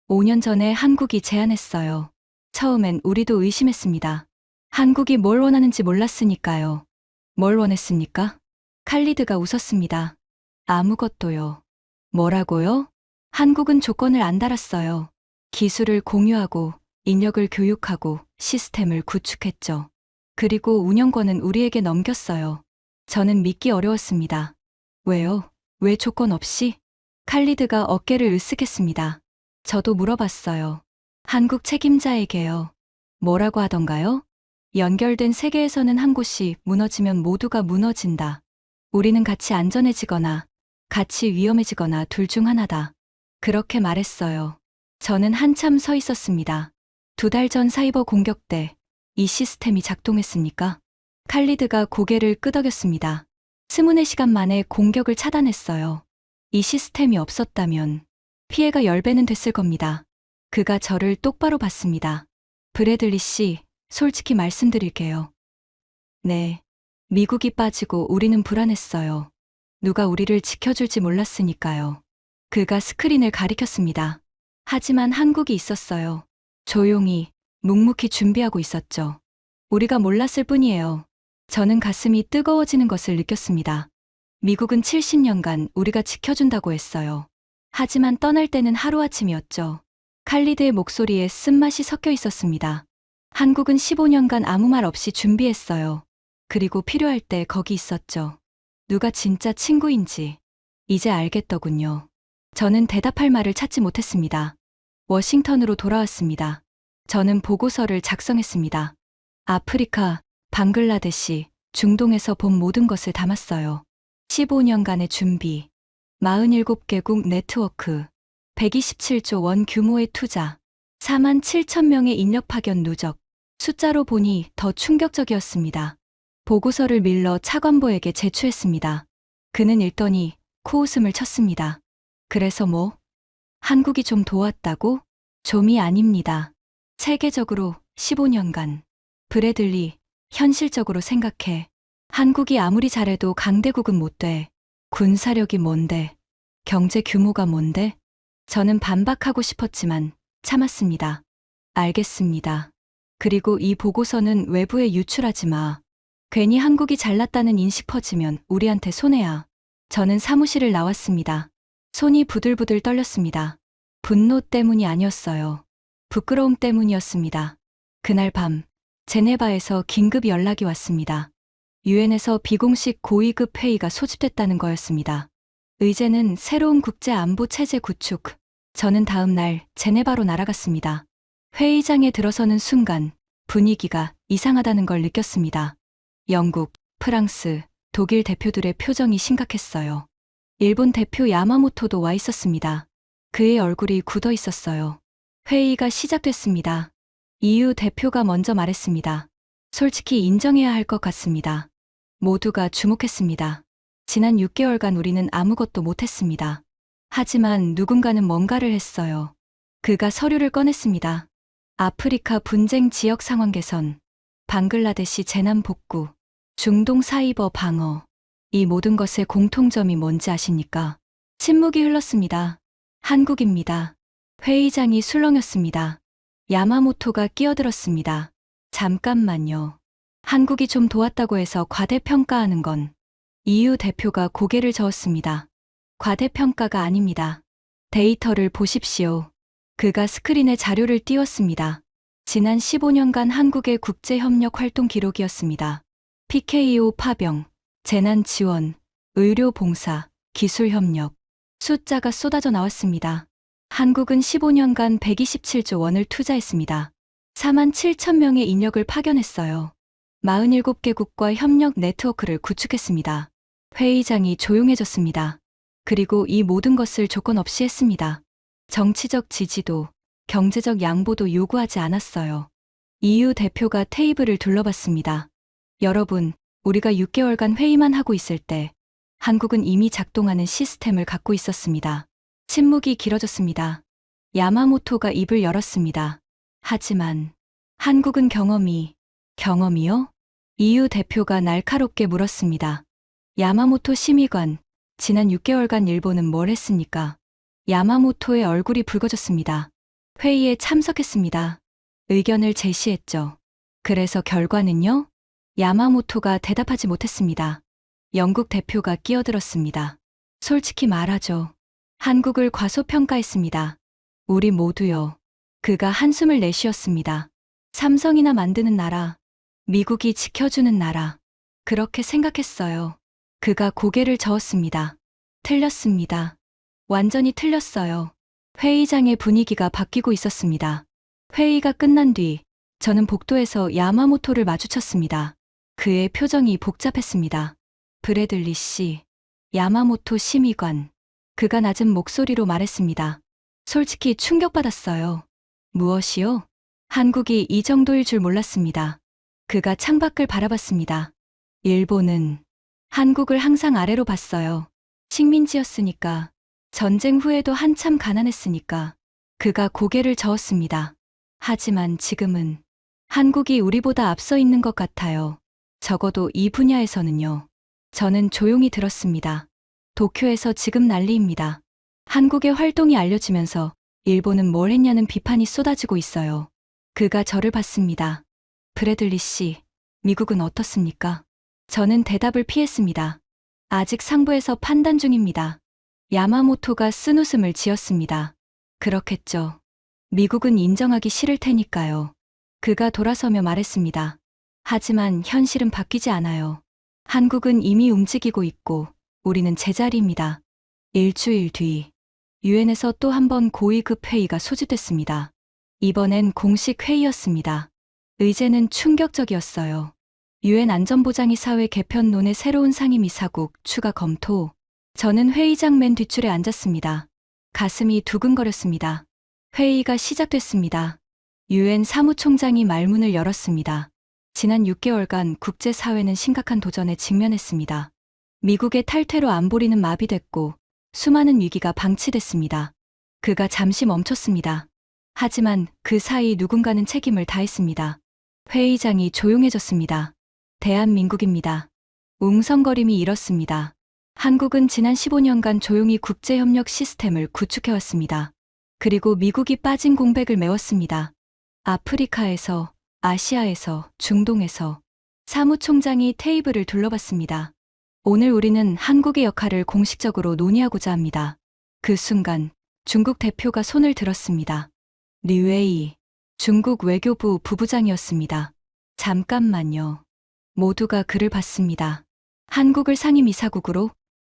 5년 전에 한국이 제안했어요. 처음엔 우리도 의심했습니다. 한국이 뭘 원하는지 몰랐으니까요. 뭘 원했습니까? 칼리드가 웃었습니다. 아무것도요. 뭐라고요? 한국은 조건을 안 달았어요. 기술을 공유하고 인력을 교육하고 시스템을 구축했죠. 그리고 운영권은 우리에게 넘겼어요. 저는 믿기 어려웠습니다. 왜요? 왜 조건 없이? 칼리드가 어깨를 으쓱했습니다. 저도 물어봤어요. 한국 책임자에게요. 뭐라고 하던가요? 연결된 세계에서는 한 곳이 무너지면 모두가 무너진다. 우리는 같이 안전해지거나 같이 위험해지거나 둘 중 하나다. 그렇게 말했어요. 저는 한참 서 있었습니다. 2달 전 사이버 공격 때 이 시스템이 작동했습니까? 칼리드가 고개를 끄덕였습니다. 24시간 만에 공격을 차단했어요. 이 시스템이 없었다면 피해가 10배는 됐을 겁니다. 그가 저를 똑바로 봤습니다. 브래들리 씨, 솔직히 말씀드릴게요. 네. 미국이 빠지고 우리는 불안했어요. 누가 우리를 지켜줄지 몰랐으니까요. 그가 스크린을 가리켰습니다. 하지만 한국이 있었어요. 조용히, 묵묵히 준비하고 있었죠. 우리가 몰랐을 뿐이에요. 저는 가슴이 뜨거워지는 것을 느꼈습니다. 미국은 70년간 우리가 지켜준다고 했어요. 하지만 떠날 때는 하루아침이었죠. 칼리드의 목소리에 쓴맛이 섞여 있었습니다. 한국은 15년간 아무 말 없이 준비했어요. 그리고 필요할 때 거기 있었죠. 누가 진짜 친구인지 이제 알겠더군요. 저는 대답할 말을 찾지 못했습니다. 워싱턴으로 돌아왔습니다. 저는 보고서를 작성했습니다. 아프리카, 방글라데시, 중동에서 본 모든 것을 담았어요. 15년간의 준비, 47개국 네트워크, 127조 원 규모의 투자, 4만 7천 명의 인력 파견 누적, 숫자로 보니 더 충격적이었습니다. 보고서를 밀러 차관보에게 제출했습니다. 그는 읽더니 코웃음을 쳤습니다. 그래서 뭐? 한국이 좀 도왔다고? 좀이 아닙니다. 세계적으로 15년간. 브래들리, 현실적으로 생각해. 한국이 아무리 잘해도 강대국은 못 돼. 군사력이 뭔데? 경제 규모가 뭔데? 저는 반박하고 싶었지만 참았습니다. 알겠습니다. 그리고 이 보고서는 외부에 유출하지 마. 괜히 한국이 잘났다는 인식 퍼지면 우리한테 손해야. 저는 사무실을 나왔습니다. 손이 부들부들 떨렸습니다. 분노 때문이 아니었어요. 부끄러움 때문이었습니다. 그날 밤, 제네바에서 긴급 연락이 왔습니다. 유엔에서 비공식 고위급 회의가 소집됐다는 거였습니다. 의제는 새로운 국제 안보 체제 구축. 저는 다음 날 제네바로 날아갔습니다. 회의장에 들어서는 순간 분위기가 이상하다는 걸 느꼈습니다. 영국, 프랑스, 독일 대표들의 표정이 심각했어요. 일본 대표 야마모토도 와 있었습니다. 그의 얼굴이 굳어 있었어요. 회의가 시작됐습니다. EU 대표가 먼저 말했습니다. 솔직히 인정해야 할 것 같습니다. 모두가 주목했습니다. 지난 6개월간 우리는 아무것도 못했습니다. 하지만 누군가는 뭔가를 했어요. 그가 서류를 꺼냈습니다. 아프리카 분쟁 지역 상황 개선, 방글라데시 재난 복구, 중동 사이버 방어. 이 모든 것의 공통점이 뭔지 아십니까? 침묵이 흘렀습니다. 한국입니다. 회의장이 술렁였습니다. 야마모토가 끼어들었습니다. 잠깐만요. 한국이 좀 도왔다고 해서 과대평가하는 건. EU 대표가 고개를 저었습니다. 과대평가가 아닙니다. 데이터를 보십시오. 그가 스크린에 자료를 띄웠습니다. 지난 15년간 한국의 국제협력 활동 기록이었습니다. PKO 파병, 재난 지원, 의료 봉사, 기술 협력. 숫자가 쏟아져 나왔습니다. 한국은 15년간 127조 원을 투자했습니다. 4만 7천 명의 인력을 파견했어요. 47개국과 협력 네트워크를 구축했습니다. 회의장이 조용해졌습니다. 그리고 이 모든 것을 조건 없이 했습니다. 정치적 지지도, 경제적 양보도 요구하지 않았어요. EU 대표가 테이블을 둘러봤습니다. 여러분, 우리가 6개월간 회의만 하고 있을 때 한국은 이미 작동하는 시스템을 갖고 있었습니다. 침묵이 길어졌습니다. 야마모토가 입을 열었습니다. 하지만 한국은 경험이요? EU 대표가 날카롭게 물었습니다. 야마모토 심의관, 지난 6개월간 일본은 뭘 했습니까? 야마모토의 얼굴이 붉어졌습니다. 회의에 참석했습니다. 의견을 제시했죠. 그래서 결과는요? 야마모토가 대답하지 못했습니다. 영국 대표가 끼어들었습니다. 솔직히 말하죠. 한국을 과소평가했습니다. 우리 모두요. 그가 한숨을 내쉬었습니다. 삼성이나 만드는 나라, 미국이 지켜주는 나라. 그렇게 생각했어요. 그가 고개를 저었습니다. 틀렸습니다. 완전히 틀렸어요. 회의장의 분위기가 바뀌고 있었습니다. 회의가 끝난 뒤 저는 복도에서 야마모토를 마주쳤습니다. 그의 표정이 복잡했습니다. 브래들리 씨, 야마모토 심의관. 그가 낮은 목소리로 말했습니다. 솔직히 충격받았어요. 무엇이요? 한국이 이 정도일 줄 몰랐습니다. 그가 창밖을 바라봤습니다. 일본은 한국을 항상 아래로 봤어요. 식민지였으니까. 전쟁 후에도 한참 가난했으니까. 그가 고개를 저었습니다. 하지만 지금은 한국이 우리보다 앞서 있는 것 같아요. 적어도 이 분야에서는요. 저는 조용히 들었습니다. 도쿄에서 지금 난리입니다. 한국의 활동이 알려지면서 일본은 뭘 했냐는 비판이 쏟아지고 있어요. 그가 저를 봤습니다. 브래들리 씨, 미국은 어떻습니까? 저는 대답을 피했습니다. 아직 상부에서 판단 중입니다. 야마모토가 쓴웃음을 지었습니다. 그렇겠죠. 미국은 인정하기 싫을 테니까요. 그가 돌아서며 말했습니다. 하지만 현실은 바뀌지 않아요. 한국은 이미 움직이고 있고 우리는 제자리입니다. 일주일 뒤 유엔에서 또 한 번 고위급 회의가 소집됐습니다. 이번엔 공식 회의였습니다. 의제는 충격적이었어요. 유엔 안전보장이사회 개편론의 새로운 상임이사국 추가 검토. 저는 회의장 맨 뒷줄에 앉았습니다. 가슴이 두근거렸습니다. 회의가 시작됐습니다. 유엔 사무총장이 말문을 열었습니다. 지난 6개월간 국제사회는 심각한 도전에 직면했습니다. 미국의 탈퇴로 안보리는 마비됐고 수많은 위기가 방치됐습니다. 그가 잠시 멈췄습니다. 하지만 그 사이 누군가는 책임을 다했습니다. 회의장이 조용해졌습니다. 대한민국입니다. 웅성거림이 일었습니다. 한국은 지난 15년간 조용히 국제협력 시스템을 구축해왔습니다. 그리고 미국이 빠진 공백을 메웠습니다. 아프리카에서, 아시아에서, 중동에서 사무총장이 테이블을 둘러봤습니다. 오늘 우리는 한국의 역할을 공식적으로 논의하고자 합니다. 그 순간 중국 대표가 손을 들었습니다. 류웨이, 중국 외교부 부부장이었습니다. 잠깐만요. 모두가 그를 봤습니다. 한국을 상임이사국으로?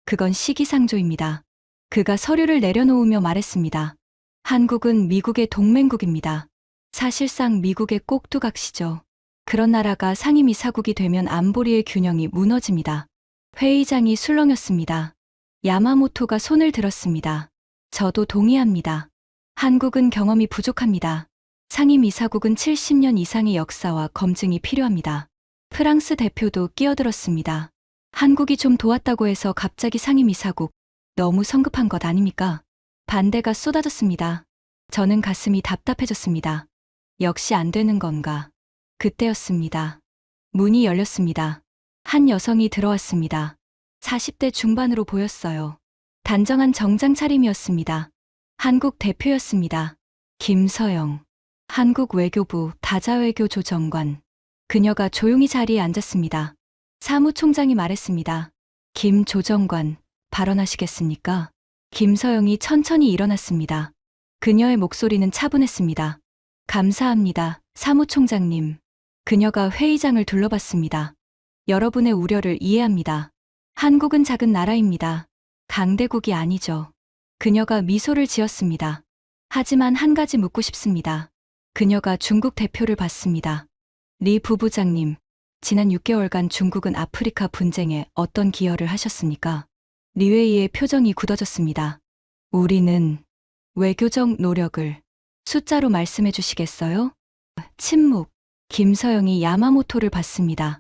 그건 시기상조입니다. 그가 서류를 내려놓으며 말했습니다. 한국은 미국의 동맹국입니다. 사실상 미국의 꼭두각시죠. 그런 나라가 상임이사국이 되면 안보리의 균형이 무너집니다. 회의장이 술렁였습니다. 야마모토가 손을 들었습니다. 저도 동의합니다. 한국은 경험이 부족합니다. 상임이사국은 70년 이상의 역사와 검증이 필요합니다. 프랑스 대표도 끼어들었습니다. 한국이 좀 도왔다고 해서 갑자기 상임이사국, 너무 성급한 것 아닙니까? 반대가 쏟아졌습니다. 저는 가슴이 답답해졌습니다. 역시 안 되는 건가? 그때였습니다. 문이 열렸습니다. 한 여성이 들어왔습니다. 40대 중반으로 보였어요. 단정한 정장 차림이었습니다. 한국 대표였습니다. 김서영. 한국 외교부 다자외교 조정관. 그녀가 조용히 자리에 앉았습니다. 사무총장이 말했습니다. 김 조정관, 발언하시겠습니까? 김서영이 천천히 일어났습니다. 그녀의 목소리는 차분했습니다. 감사합니다, 사무총장님. 그녀가 회의장을 둘러봤습니다. 여러분의 우려를 이해합니다. 한국은 작은 나라입니다. 강대국이 아니죠. 그녀가 미소를 지었습니다. 하지만 한 가지 묻고 싶습니다. 그녀가 중국 대표를 봤습니다. 리 부부장님, 지난 6개월간 중국은 아프리카 분쟁에 어떤 기여를 하셨습니까? 리웨이의 표정이 굳어졌습니다. 우리는 외교적 노력을 숫자로 말씀해 주시겠어요? 침묵. 김서영이 야마모토를 봤습니다.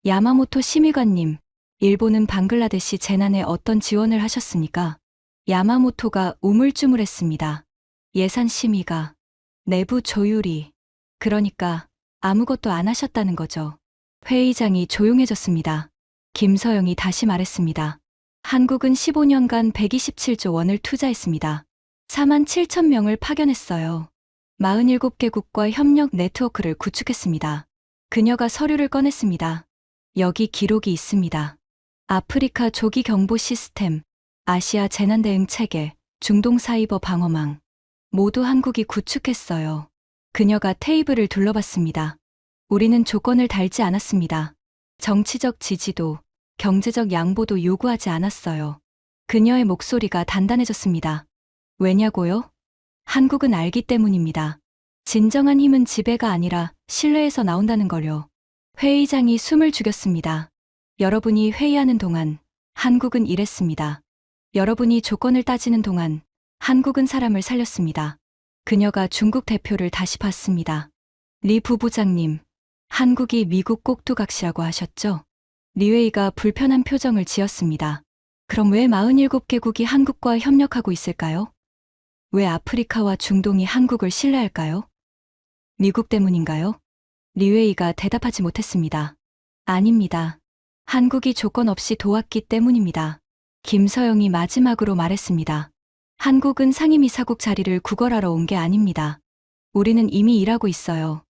야마모토 심의관님, 일본은 방글라데시 재난에 어떤 지원을 하셨습니까? 야마모토가 우물쭈물했습니다. 예산 심의가, 내부 조율이, 그러니까 아무것도 안 하셨다는 거죠. 회의장이 조용해졌습니다. 김서영이 다시 말했습니다. 한국은 15년간 127조 원을 투자했습니다. 4만 7천 명을 파견했어요. 47개국과 협력 네트워크를 구축했습니다. 그녀가 서류를 꺼냈습니다. 여기 기록이 있습니다. 아프리카 조기 경보 시스템, 아시아 재난 대응 체계, 중동 사이버 방어망. 모두 한국이 구축했어요. 그녀가 테이블을 둘러봤습니다. 우리는 조건을 달지 않았습니다. 정치적 지지도, 경제적 양보도 요구하지 않았어요. 그녀의 목소리가 단단해졌습니다. 왜냐고요? 한국은 알기 때문입니다. 진정한 힘은 지배가 아니라 신뢰에서 나온다는 걸요. 회의장이 숨을 죽였습니다. 여러분이 회의하는 동안 한국은 일했습니다. 여러분이 조건을 따지는 동안 한국은 사람을 살렸습니다. 그녀가 중국 대표를 다시 봤습니다. 리 부부장님, 한국이 미국 꼭두각시라고 하셨죠? 리웨이가 불편한 표정을 지었습니다. 그럼 왜 47개국이 한국과 협력하고 있을까요? 왜 아프리카와 중동이 한국을 신뢰할까요? 미국 때문인가요? 리웨이가 대답하지 못했습니다. 아닙니다. 한국이 조건 없이 도왔기 때문입니다. 김서영이 마지막으로 말했습니다. 한국은 상임이사국 자리를 구걸하러 온 게 아닙니다. 우리는 이미 일하고 있어요.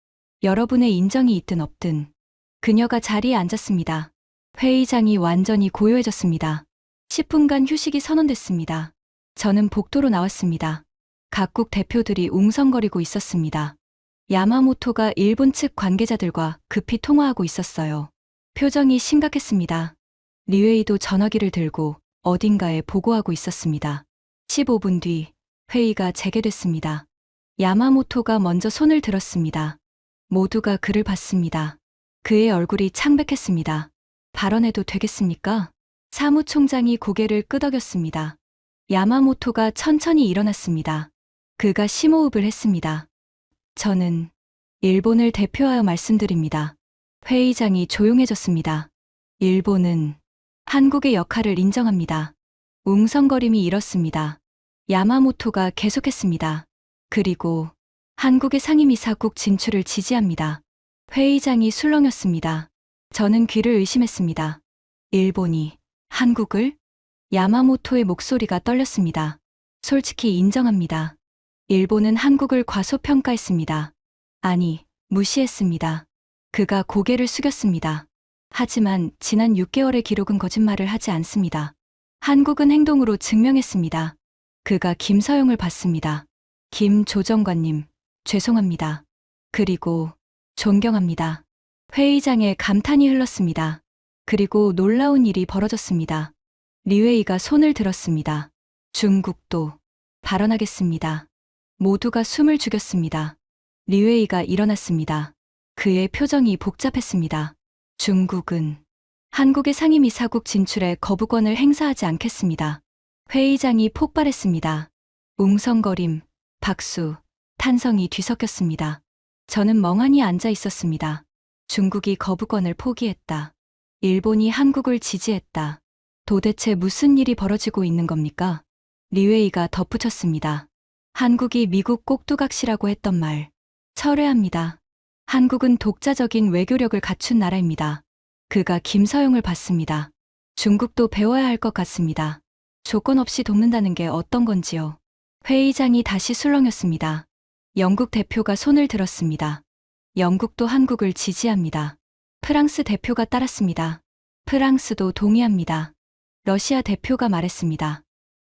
여러분의 인정이 있든 없든. 그녀가 자리에 앉았습니다. 회의장이 완전히 고요해졌습니다. 10분간 휴식이 선언됐습니다. 저는 복도로 나왔습니다. 각국 대표들이 웅성거리고 있었습니다. 야마모토가 일본 측 관계자들과 급히 통화하고 있었어요. 표정이 심각했습니다. 리웨이도 전화기를 들고 어딘가에 보고하고 있었습니다. 15분 뒤 회의가 재개됐습니다. 야마모토가 먼저 손을 들었습니다. 모두가 그를 봤습니다. 그의 얼굴이 창백했습니다. 발언해도 되겠습니까? 사무총장이 고개를 끄덕였습니다. 야마모토가 천천히 일어났습니다. 그가 심호흡을 했습니다. 저는 일본을 대표하여 말씀드립니다. 회의장이 조용해졌습니다. 일본은 한국의 역할을 인정합니다. 웅성거림이 일었습니다. 야마모토가 계속했습니다. 그리고 한국의 상임이사국 진출을 지지합니다. 회의장이 술렁였습니다. 저는 귀를 의심했습니다. 일본이 한국을? 야마모토의 목소리가 떨렸습니다. 솔직히 인정합니다. 일본은 한국을 과소평가했습니다. 아니, 무시했습니다. 그가 고개를 숙였습니다. 하지만 지난 6개월의 기록은 거짓말을 하지 않습니다. 한국은 행동으로 증명했습니다. 그가 김서영을 봤습니다. 김 조정관님, 죄송합니다. 그리고 존경합니다. 회의장에 감탄이 흘렀습니다. 그리고 놀라운 일이 벌어졌습니다. 리웨이가 손을 들었습니다. 중국도 발언하겠습니다. 모두가 숨을 죽였습니다. 리웨이가 일어났습니다. 그의 표정이 복잡했습니다. 중국은 한국의 상임이사국 진출에 거부권을 행사하지 않겠습니다. 회의장이 폭발했습니다. 웅성거림, 박수, 탄성이 뒤섞였습니다. 저는 멍하니 앉아 있었습니다. 중국이 거부권을 포기했다. 일본이 한국을 지지했다. 도대체 무슨 일이 벌어지고 있는 겁니까? 리웨이가 덧붙였습니다. 한국이 미국 꼭두각시라고 했던 말, 철회합니다. 한국은 독자적인 외교력을 갖춘 나라입니다. 그가 김서영을 봤습니다. 중국도 배워야 할 것 같습니다. 조건 없이 돕는다는 게 어떤 건지요. 회의장이 다시 술렁였습니다. 영국 대표가 손을 들었습니다. 영국도 한국을 지지합니다. 프랑스 대표가 따랐습니다. 프랑스도 동의합니다. 러시아 대표가 말했습니다.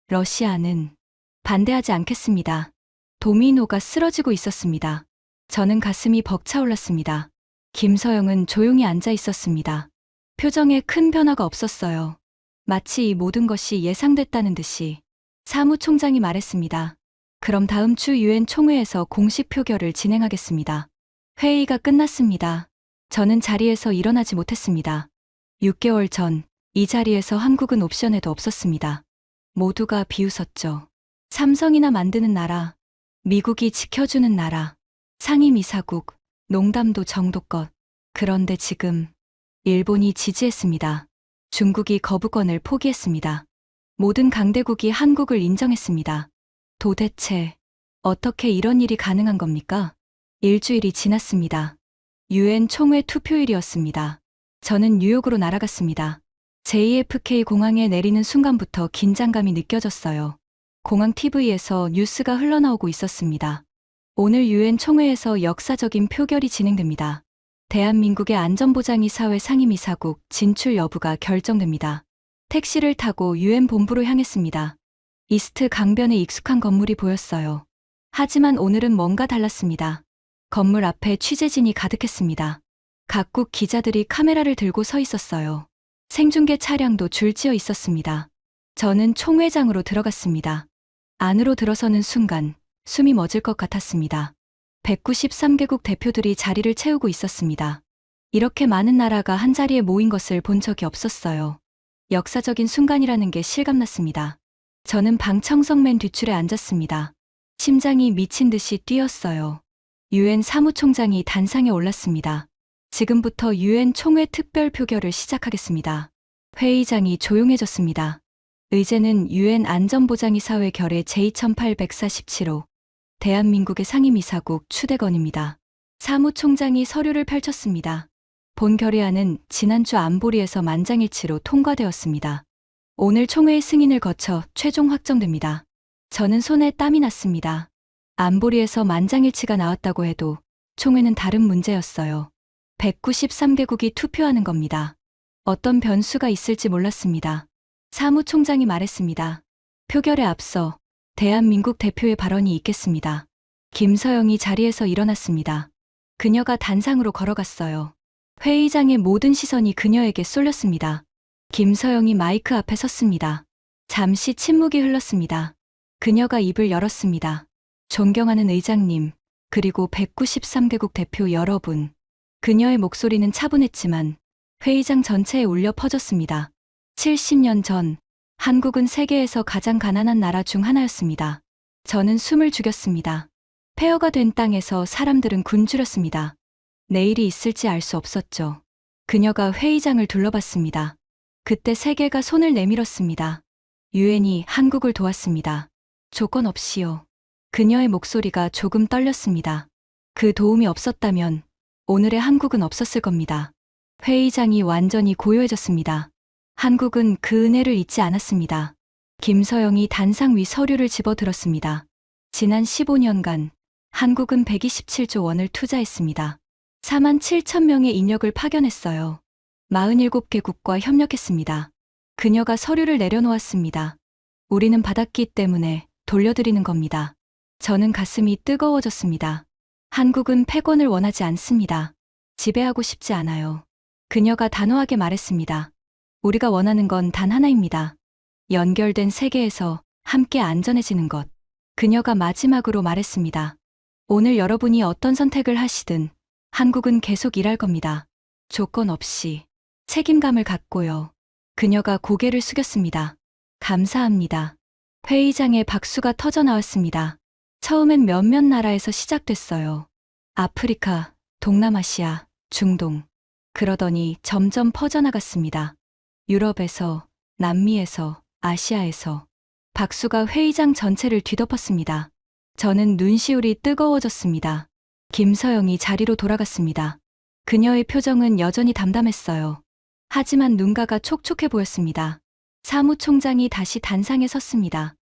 러시아는 반대하지 않겠습니다. 도미노가 쓰러지고 있었습니다. 저는 가슴이 벅차올랐습니다. 김서영은 조용히 앉아 있었습니다. 표정에 큰 변화가 없었어요. 마치 이 모든 것이 예상됐다는 듯이. 사무총장이 말했습니다. 그럼 다음 주 유엔 총회에서 공식 표결을 진행하겠습니다. 회의가 끝났습니다. 저는 자리에서 일어나지 못했습니다. 6개월 전 이 자리에서 한국은 옵션에도 없었습니다. 모두가 비웃었죠. 삼성이나 만드는 나라, 미국이 지켜주는 나라, 상임이사국, 농담도 정도껏. 그런데 지금 일본이 지지했습니다. 중국이 거부권을 포기했습니다. 모든 강대국이 한국을 인정했습니다. 도대체 어떻게 이런 일이 가능한 겁니까? 일주일이 지났습니다. 유엔 총회 투표일이었습니다. 저는 뉴욕으로 날아갔습니다. JFK 공항에 내리는 순간부터 긴장감이 느껴졌어요. 공항 TV에서 뉴스가 흘러나오고 있었습니다. 오늘 유엔 총회에서 역사적인 표결이 진행됩니다. 대한민국의 안전보장이사회 상임이사국 진출 여부가 결정됩니다. 택시를 타고 유엔 본부로 향했습니다. 이스트 강변에 익숙한 건물이 보였어요. 하지만 오늘은 뭔가 달랐습니다. 건물 앞에 취재진이 가득했습니다. 각국 기자들이 카메라를 들고 서 있었어요. 생중계 차량도 줄지어 있었습니다. 저는 총회장으로 들어갔습니다. 안으로 들어서는 순간 숨이 멎을 것 같았습니다. 193개국 대표들이 자리를 채우고 있었습니다. 이렇게 많은 나라가 한자리에 모인 것을 본 적이 없었어요. 역사적인 순간이라는 게 실감났습니다. 저는 방청석 맨 뒷줄에 앉았습니다. 심장이 미친 듯이 뛰었어요. 유엔 사무총장이 단상에 올랐습니다. 지금부터 유엔 총회 특별 표결을 시작하겠습니다. 회의장이 조용해졌습니다. 의제는 유엔 안전보장이사회 결의 제2847호 대한민국의 상임이사국 추대건입니다. 사무총장이 서류를 펼쳤습니다. 본 결의안은 지난주 안보리에서 만장일치로 통과되었습니다. 오늘 총회의 승인을 거쳐 최종 확정됩니다. 저는 손에 땀이 났습니다. 안보리에서 만장일치가 나왔다고 해도 총회는 다른 문제였어요. 193개국이 투표하는 겁니다. 어떤 변수가 있을지 몰랐습니다. 사무총장이 말했습니다. 표결에 앞서 대한민국 대표의 발언이 있겠습니다. 김서영이 자리에서 일어났습니다. 그녀가 단상으로 걸어갔어요. 회의장의 모든 시선이 그녀에게 쏠렸습니다. 김서영이 마이크 앞에 섰습니다. 잠시 침묵이 흘렀습니다. 그녀가 입을 열었습니다. 존경하는 의장님, 그리고 193개국 대표 여러분. 그녀의 목소리는 차분했지만 회의장 전체에 울려 퍼졌습니다. 70년 전, 한국은 세계에서 가장 가난한 나라 중 하나였습니다. 저는 숨을 죽였습니다. 폐허가 된 땅에서 사람들은 굶주렸습니다. 내일이 있을지 알 수 없었죠. 그녀가 회의장을 둘러봤습니다. 그때 세계가 손을 내밀었습니다. 유엔이 한국을 도왔습니다. 조건 없이요. 그녀의 목소리가 조금 떨렸습니다. 그 도움이 없었다면 오늘의 한국은 없었을 겁니다. 회의장이 완전히 고요해졌습니다. 한국은 그 은혜를 잊지 않았습니다. 김서영이 단상 위 서류를 집어들었습니다. 지난 15년간 한국은 127조 원을 투자했습니다. 4만 7천 명의 인력을 파견했어요. 47개국과 협력했습니다. 그녀가 서류를 내려놓았습니다. 우리는 받았기 때문에 돌려드리는 겁니다. 저는 가슴이 뜨거워졌습니다. 한국은 패권을 원하지 않습니다. 지배하고 싶지 않아요. 그녀가 단호하게 말했습니다. 우리가 원하는 건 단 하나입니다. 연결된 세계에서 함께 안전해지는 것. 그녀가 마지막으로 말했습니다. 오늘 여러분이 어떤 선택을 하시든 한국은 계속 일할 겁니다. 조건 없이 책임감을 갖고요. 그녀가 고개를 숙였습니다. 감사합니다. 회의장에 박수가 터져 나왔습니다. 처음엔 몇몇 나라에서 시작됐어요. 아프리카, 동남아시아, 중동. 그러더니 점점 퍼져나갔습니다. 유럽에서, 남미에서, 아시아에서. 박수가 회의장 전체를 뒤덮었습니다. 저는 눈시울이 뜨거워졌습니다. 김서영이 자리로 돌아갔습니다. 그녀의 표정은 여전히 담담했어요. 하지만 눈가가 촉촉해 보였습니다. 사무총장이 다시 단상에 섰습니다.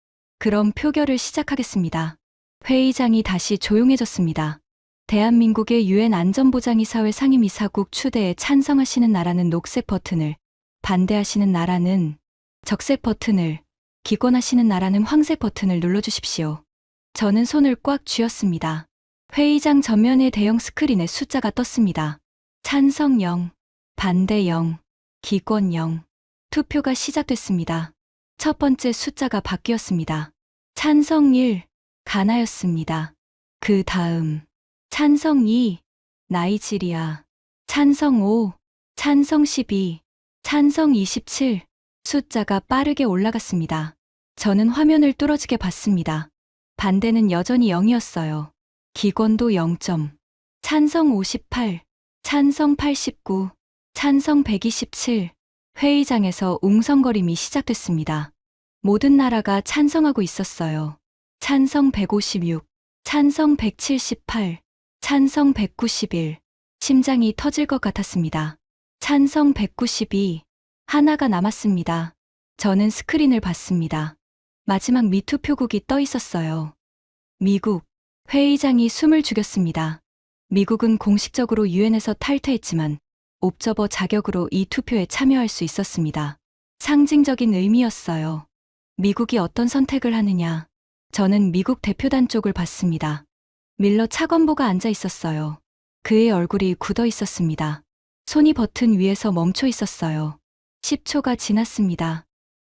그럼 표결을 시작하겠습니다. 회의장이 다시 조용해졌습니다. 대한민국의 유엔 안전보장이사회 상임이사국 추대에 찬성하시는 나라는 녹색 버튼을, 반대하시는 나라는 적색 버튼을, 기권하시는 나라는 황색 버튼을 눌러주십시오. 저는 손을 꽉 쥐었습니다. 회의장 전면의 대형 스크린에 숫자가 떴습니다. 찬성 0, 반대 0, 기권 0. 투표가 시작됐습니다. 첫 번째 숫자가 바뀌었습니다. 찬성 1, 가나였습니다. 그 다음 찬성 2, 나이지리아. 찬성 5, 찬성 12, 찬성 27. 숫자가 빠르게 올라갔습니다. 저는 화면을 뚫어지게 봤습니다. 반대는 여전히 0이었어요. 기권도 0점. 찬성 58, 찬성 89, 찬성 127. 회의장에서 웅성거림이 시작됐습니다. 모든 나라가 찬성하고 있었어요. 찬성 156, 찬성 178, 찬성 191. 심장이 터질 것 같았습니다. 찬성 192. 하나가 남았습니다. 저는 스크린을 봤습니다. 마지막 미투표국이 떠 있었어요. 미국, 회의장이 숨을 죽였습니다. 미국은 공식적으로 유엔에서 탈퇴했지만 옵저버 자격으로 이 투표에 참여할 수 있었습니다. 상징적인 의미였어요. 미국이 어떤 선택을 하느냐. 저는 미국 대표단 쪽을 봤습니다. 밀러 차관보가 앉아 있었어요. 그의 얼굴이 굳어 있었습니다. 손이 버튼 위에서 멈춰 있었어요. 10초가 지났습니다.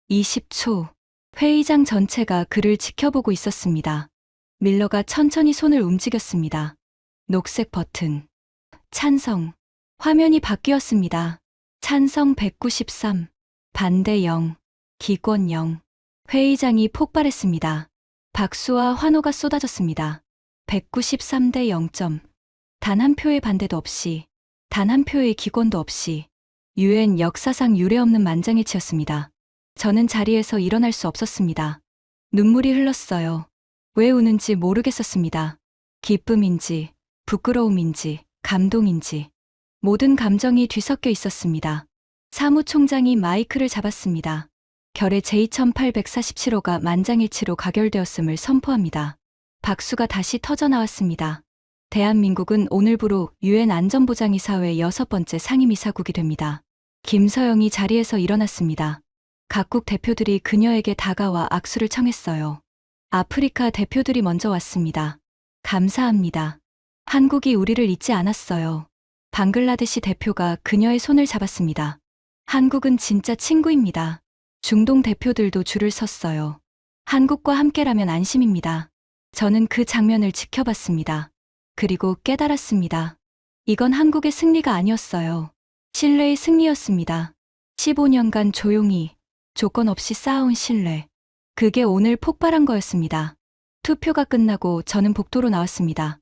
20초. 회의장 전체가 그를 지켜보고 있었습니다. 밀러가 천천히 손을 움직였습니다. 녹색 버튼. 찬성. 화면이 바뀌었습니다. 찬성 193. 반대 0. 기권 0. 회의장이 폭발했습니다. 박수와 환호가 쏟아졌습니다. 193대 0점. 단 한 표의 반대도 없이, 단 한 표의 기권도 없이 유엔 역사상 유례없는 만장일치였습니다. 저는 자리에서 일어날 수 없었습니다. 눈물이 흘렀어요. 왜 우는지 모르겠었습니다. 기쁨인지, 부끄러움인지, 감동인지 모든 감정이 뒤섞여 있었습니다. 사무총장이 마이크를 잡았습니다. 결의 제2847호가 만장일치로 가결되었음을 선포합니다. 박수가 다시 터져나왔습니다. 대한민국은 오늘부로 유엔 안전보장이사회 6번째 상임이사국이 됩니다. 김서영이 자리에서 일어났습니다. 각국 대표들이 그녀에게 다가와 악수를 청했어요. 아프리카 대표들이 먼저 왔습니다. 감사합니다. 한국이 우리를 잊지 않았어요. 방글라데시 대표가 그녀의 손을 잡았습니다. 한국은 진짜 친구입니다. 중동 대표들도 줄을 섰어요. 한국과 함께라면 안심입니다. 저는 그 장면을 지켜봤습니다. 그리고 깨달았습니다. 이건 한국의 승리가 아니었어요. 신뢰의 승리였습니다. 15년간 조용히, 조건 없이 쌓아온 신뢰. 그게 오늘 폭발한 거였습니다. 투표가 끝나고 저는 복도로 나왔습니다.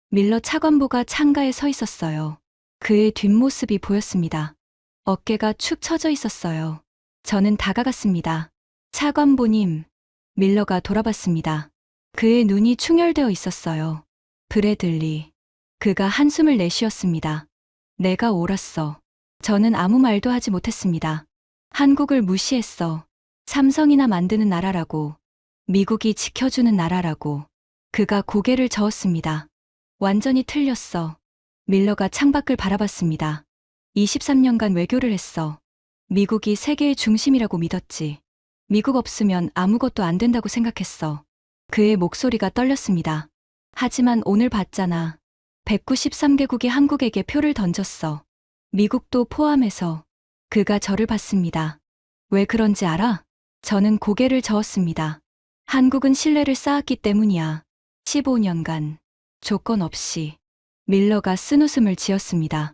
밀러 차관보가 창가에 서 있었어요. 그의 뒷모습이 보였습니다. 어깨가 축 처져 있었어요. 저는 다가갔습니다. 차관보님. 밀러가 돌아봤습니다. 그의 눈이 충혈되어 있었어요. 브래들리. 그가 한숨을 내쉬었습니다. 내가 옳았어. 저는 아무 말도 하지 못했습니다. 한국을 무시했어. 삼성이나 만드는 나라라고. 미국이 지켜주는 나라라고. 그가 고개를 저었습니다. 완전히 틀렸어. 밀러가 창밖을 바라봤습니다. 23년간 외교를 했어. 미국이 세계의 중심이라고 믿었지. 미국 없으면 아무것도 안 된다고 생각했어. 그의 목소리가 떨렸습니다. 하지만 오늘 봤잖아. 193개국이 한국에게 표를 던졌어. 미국도 포함해서. 그가 저를 봤습니다. 왜 그런지 알아? 저는 고개를 저었습니다. 한국은 신뢰를 쌓았기 때문이야. 15년간. 조건 없이. 밀러가 쓴웃음을 지었습니다.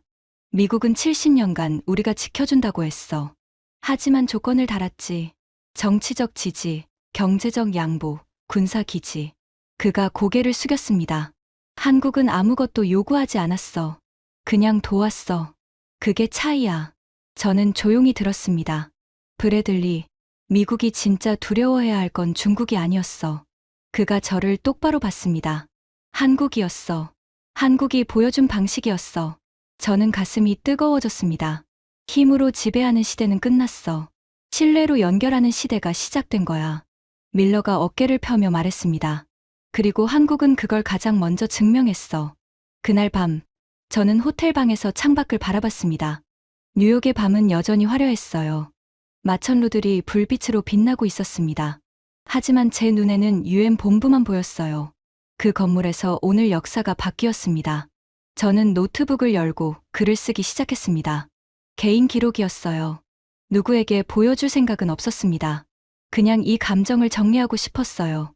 미국은 70년간 우리가 지켜준다고 했어. 하지만 조건을 달았지. 정치적 지지, 경제적 양보, 군사기지. 그가 고개를 숙였습니다. 한국은 아무것도 요구하지 않았어. 그냥 도왔어. 그게 차이야. 저는 조용히 들었습니다. 브래들리, 미국이 진짜 두려워해야 할 건 중국이 아니었어. 그가 저를 똑바로 봤습니다. 한국이었어. 한국이 보여준 방식이었어. 저는 가슴이 뜨거워졌습니다. 힘으로 지배하는 시대는 끝났어. 신뢰로 연결하는 시대가 시작된 거야. 밀러가 어깨를 펴며 말했습니다. 그리고 한국은 그걸 가장 먼저 증명했어. 그날 밤, 저는 호텔 방에서 창밖을 바라봤습니다. 뉴욕의 밤은 여전히 화려했어요. 마천루들이 불빛으로 빛나고 있었습니다. 하지만 제 눈에는 유엔 본부만 보였어요. 그 건물에서 오늘 역사가 바뀌었습니다. 저는 노트북을 열고 글을 쓰기 시작했습니다. 개인 기록이었어요. 누구에게 보여줄 생각은 없었습니다. 그냥 이 감정을 정리하고 싶었어요.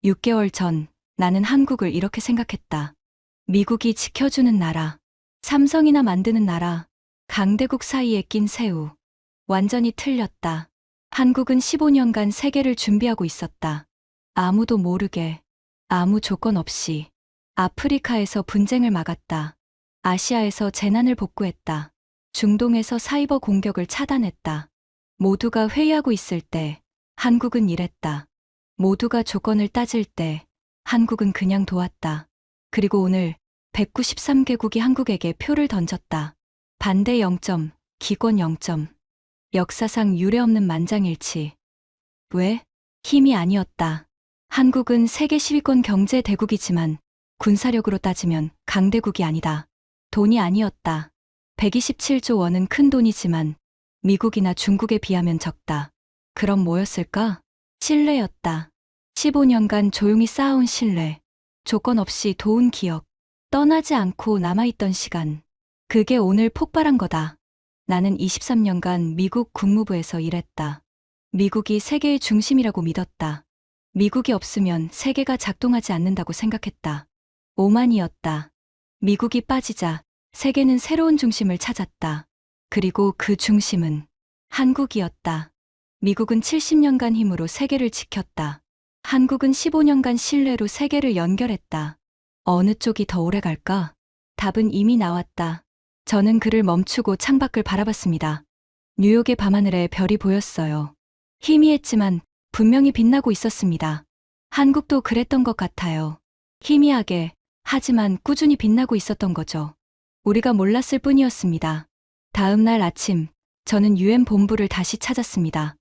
6개월 전 나는 한국을 이렇게 생각했다. 미국이 지켜주는 나라, 삼성이나 만드는 나라, 강대국 사이에 낀 새우. 완전히 틀렸다. 한국은 15년간 세계를 준비하고 있었다. 아무도 모르게, 아무 조건 없이. 아프리카에서 분쟁을 막았다. 아시아에서 재난을 복구했다. 중동에서 사이버 공격을 차단했다. 모두가 회의하고 있을 때 한국은 일했다. 모두가 조건을 따질 때 한국은 그냥 도왔다. 그리고 오늘 193개국이 한국에게 표를 던졌다. 반대 0점, 기권 0점. 역사상 유례없는 만장일치. 왜? 힘이 아니었다. 한국은 세계 10위권 경제 대국이지만 군사력으로 따지면 강대국이 아니다. 돈이 아니었다. 127조 원은 큰 돈이지만 미국이나 중국에 비하면 적다. 그럼 뭐였을까? 신뢰였다. 15년간 조용히 쌓아온 신뢰. 조건 없이 도운 기억. 떠나지 않고 남아있던 시간. 그게 오늘 폭발한 거다. 나는 23년간 미국 국무부에서 일했다. 미국이 세계의 중심이라고 믿었다. 미국이 없으면 세계가 작동하지 않는다고 생각했다. 오만이었다. 미국이 빠지자 세계는 새로운 중심을 찾았다. 그리고 그 중심은 한국이었다. 미국은 70년간 힘으로 세계를 지켰다. 한국은 15년간 신뢰로 세계를 연결했다. 어느 쪽이 더 오래 갈까? 답은 이미 나왔다. 저는 그를 멈추고 창밖을 바라봤습니다. 뉴욕의 밤하늘에 별이 보였어요. 희미했지만 분명히 빛나고 있었습니다. 한국도 그랬던 것 같아요. 희미하게, 하지만 꾸준히 빛나고 있었던 거죠. 우리가 몰랐을 뿐이었습니다. 다음 날 아침, 저는 유엔 본부를 다시 찾았습니다.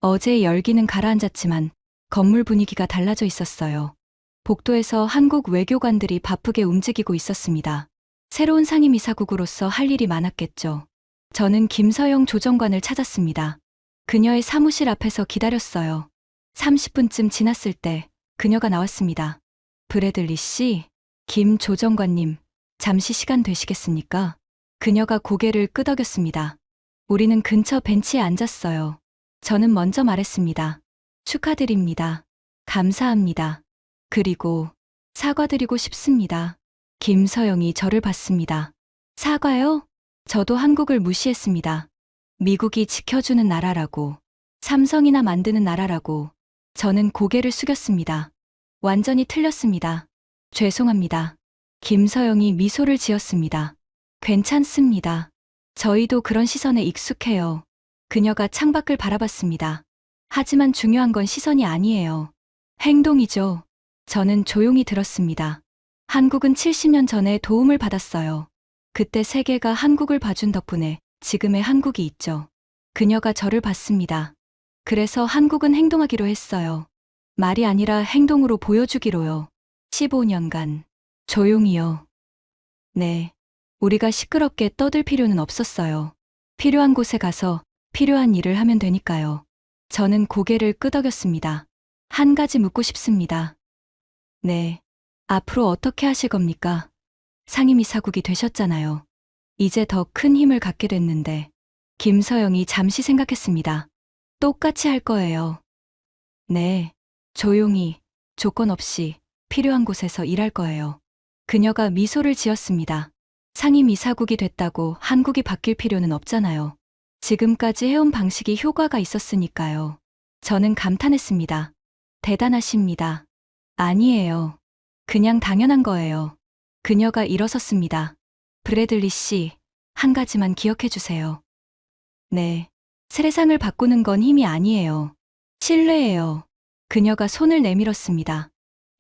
어제의 열기는 가라앉았지만 건물 분위기가 달라져 있었어요. 복도에서 한국 외교관들이 바쁘게 움직이고 있었습니다. 새로운 상임이사국으로서 할 일이 많았겠죠. 저는 김서영 조정관을 찾았습니다. 그녀의 사무실 앞에서 기다렸어요. 30분쯤 지났을 때 그녀가 나왔습니다. 브래들리 씨, 김 조정관님, 잠시 시간 되시겠습니까? 그녀가 고개를 끄덕였습니다. 우리는 근처 벤치에 앉았어요. 저는 먼저 말했습니다. 축하드립니다. 감사합니다. 그리고 사과드리고 싶습니다. 김서영이 저를 봤습니다. 사과요? 저도 한국을 무시했습니다. 미국이 지켜주는 나라라고, 삼성이나 만드는 나라라고. 저는 고개를 숙였습니다. 완전히 틀렸습니다. 죄송합니다. 김서영이 미소를 지었습니다. 괜찮습니다. 저희도 그런 시선에 익숙해요. 그녀가 창밖을 바라봤습니다. 하지만 중요한 건 시선이 아니에요. 행동이죠. 저는 조용히 들었습니다. 한국은 70년 전에 도움을 받았어요. 그때 세계가 한국을 봐준 덕분에 지금의 한국이 있죠. 그녀가 저를 봤습니다. 그래서 한국은 행동하기로 했어요. 말이 아니라 행동으로 보여주기로요. 15년간. 조용히요. 네. 우리가 시끄럽게 떠들 필요는 없었어요. 필요한 곳에 가서 필요한 일을 하면 되니까요. 저는 고개를 끄덕였습니다. 한 가지 묻고 싶습니다. 네. 앞으로 어떻게 하실 겁니까? 상임이사국이 되셨잖아요. 이제 더 큰 힘을 갖게 됐는데. 김서영이 잠시 생각했습니다. 똑같이 할 거예요. 네. 조용히, 조건 없이 필요한 곳에서 일할 거예요. 그녀가 미소를 지었습니다. 상임이사국이 됐다고 한국이 바뀔 필요는 없잖아요. 지금까지 해온 방식이 효과가 있었으니까요. 저는 감탄했습니다. 대단하십니다. 아니에요. 그냥 당연한 거예요. 그녀가 일어섰습니다. 브래들리 씨, 한 가지만 기억해 주세요. 네. 세상을 바꾸는 건 힘이 아니에요. 신뢰예요. 그녀가 손을 내밀었습니다.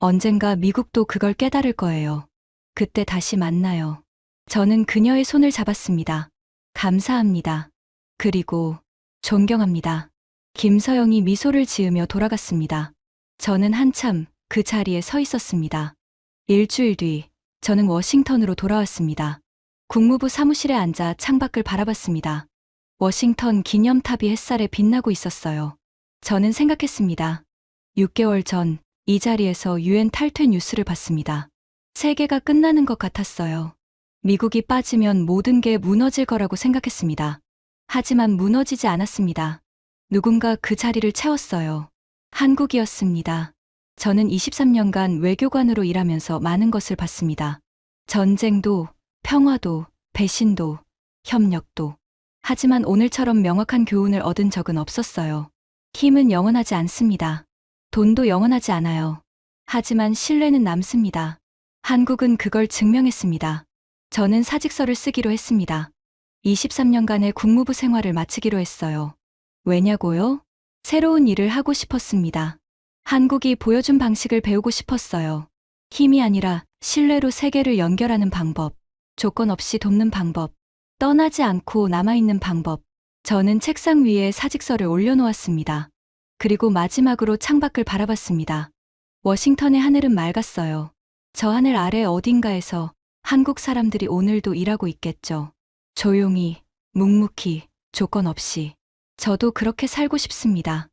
언젠가 미국도 그걸 깨달을 거예요. 그때 다시 만나요. 저는 그녀의 손을 잡았습니다. 감사합니다. 그리고 존경합니다. 김서영이 미소를 지으며 돌아갔습니다. 저는 한참 그 자리에 서 있었습니다. 일주일 뒤, 저는 워싱턴으로 돌아왔습니다. 국무부 사무실에 앉아 창밖을 바라봤습니다. 워싱턴 기념탑이 햇살에 빛나고 있었어요. 저는 생각했습니다. 6개월 전 이 자리에서 유엔 탈퇴 뉴스를 봤습니다. 세계가 끝나는 것 같았어요. 미국이 빠지면 모든 게 무너질 거라고 생각했습니다. 하지만 무너지지 않았습니다. 누군가 그 자리를 채웠어요. 한국이었습니다. 저는 23년간 외교관으로 일하면서 많은 것을 봤습니다. 전쟁도, 평화도, 배신도, 협력도. 하지만 오늘처럼 명확한 교훈을 얻은 적은 없었어요. 힘은 영원하지 않습니다. 돈도 영원하지 않아요. 하지만 신뢰는 남습니다. 한국은 그걸 증명했습니다. 저는 사직서를 쓰기로 했습니다. 23년간의 국무부 생활을 마치기로 했어요. 왜냐고요? 새로운 일을 하고 싶었습니다. 한국이 보여준 방식을 배우고 싶었어요. 힘이 아니라 신뢰로 세계를 연결하는 방법, 조건 없이 돕는 방법, 떠나지 않고 남아있는 방법. 저는 책상 위에 사직서를 올려놓았습니다. 그리고 마지막으로 창밖을 바라봤습니다. 워싱턴의 하늘은 맑았어요. 저 하늘 아래 어딘가에서 한국 사람들이 오늘도 일하고 있겠죠. 조용히, 묵묵히, 조건 없이. 저도 그렇게 살고 싶습니다.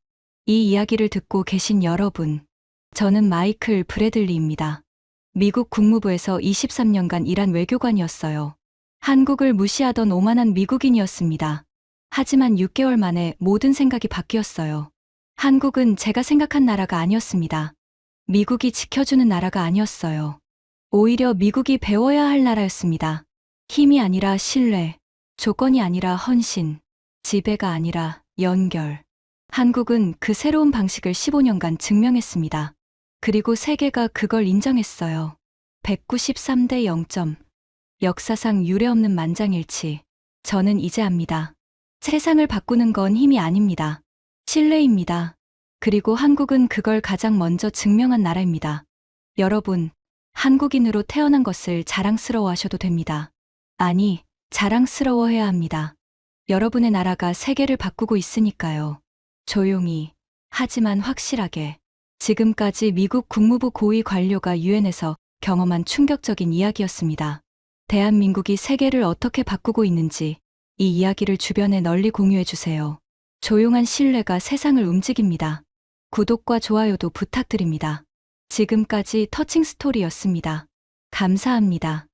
이 이야기를 듣고 계신 여러분, 저는 마이클 브래들리입니다. 미국 국무부에서 23년간 일한 외교관이었어요. 한국을 무시하던 오만한 미국인이었습니다. 하지만 6개월 만에 모든 생각이 바뀌었어요. 한국은 제가 생각한 나라가 아니었습니다. 미국이 지켜주는 나라가 아니었어요. 오히려 미국이 배워야 할 나라였습니다. 힘이 아니라 신뢰, 조건이 아니라 헌신, 지배가 아니라 연결. 한국은 그 새로운 방식을 15년간 증명했습니다. 그리고 세계가 그걸 인정했어요. 193대 0점. 역사상 유례없는 만장일치. 저는 이제 압니다. 세상을 바꾸는 건 힘이 아닙니다. 신뢰입니다. 그리고 한국은 그걸 가장 먼저 증명한 나라입니다. 여러분, 한국인으로 태어난 것을 자랑스러워하셔도 됩니다. 아니, 자랑스러워해야 합니다. 여러분의 나라가 세계를 바꾸고 있으니까요. 조용히, 하지만 확실하게. 지금까지 미국 국무부 고위 관료가 유엔에서 경험한 충격적인 이야기였습니다. 대한민국이 세계를 어떻게 바꾸고 있는지 이 이야기를 주변에 널리 공유해 주세요. 조용한 신뢰가 세상을 움직입니다. 구독과 좋아요도 부탁드립니다. 지금까지 터칭 스토리였습니다. 감사합니다.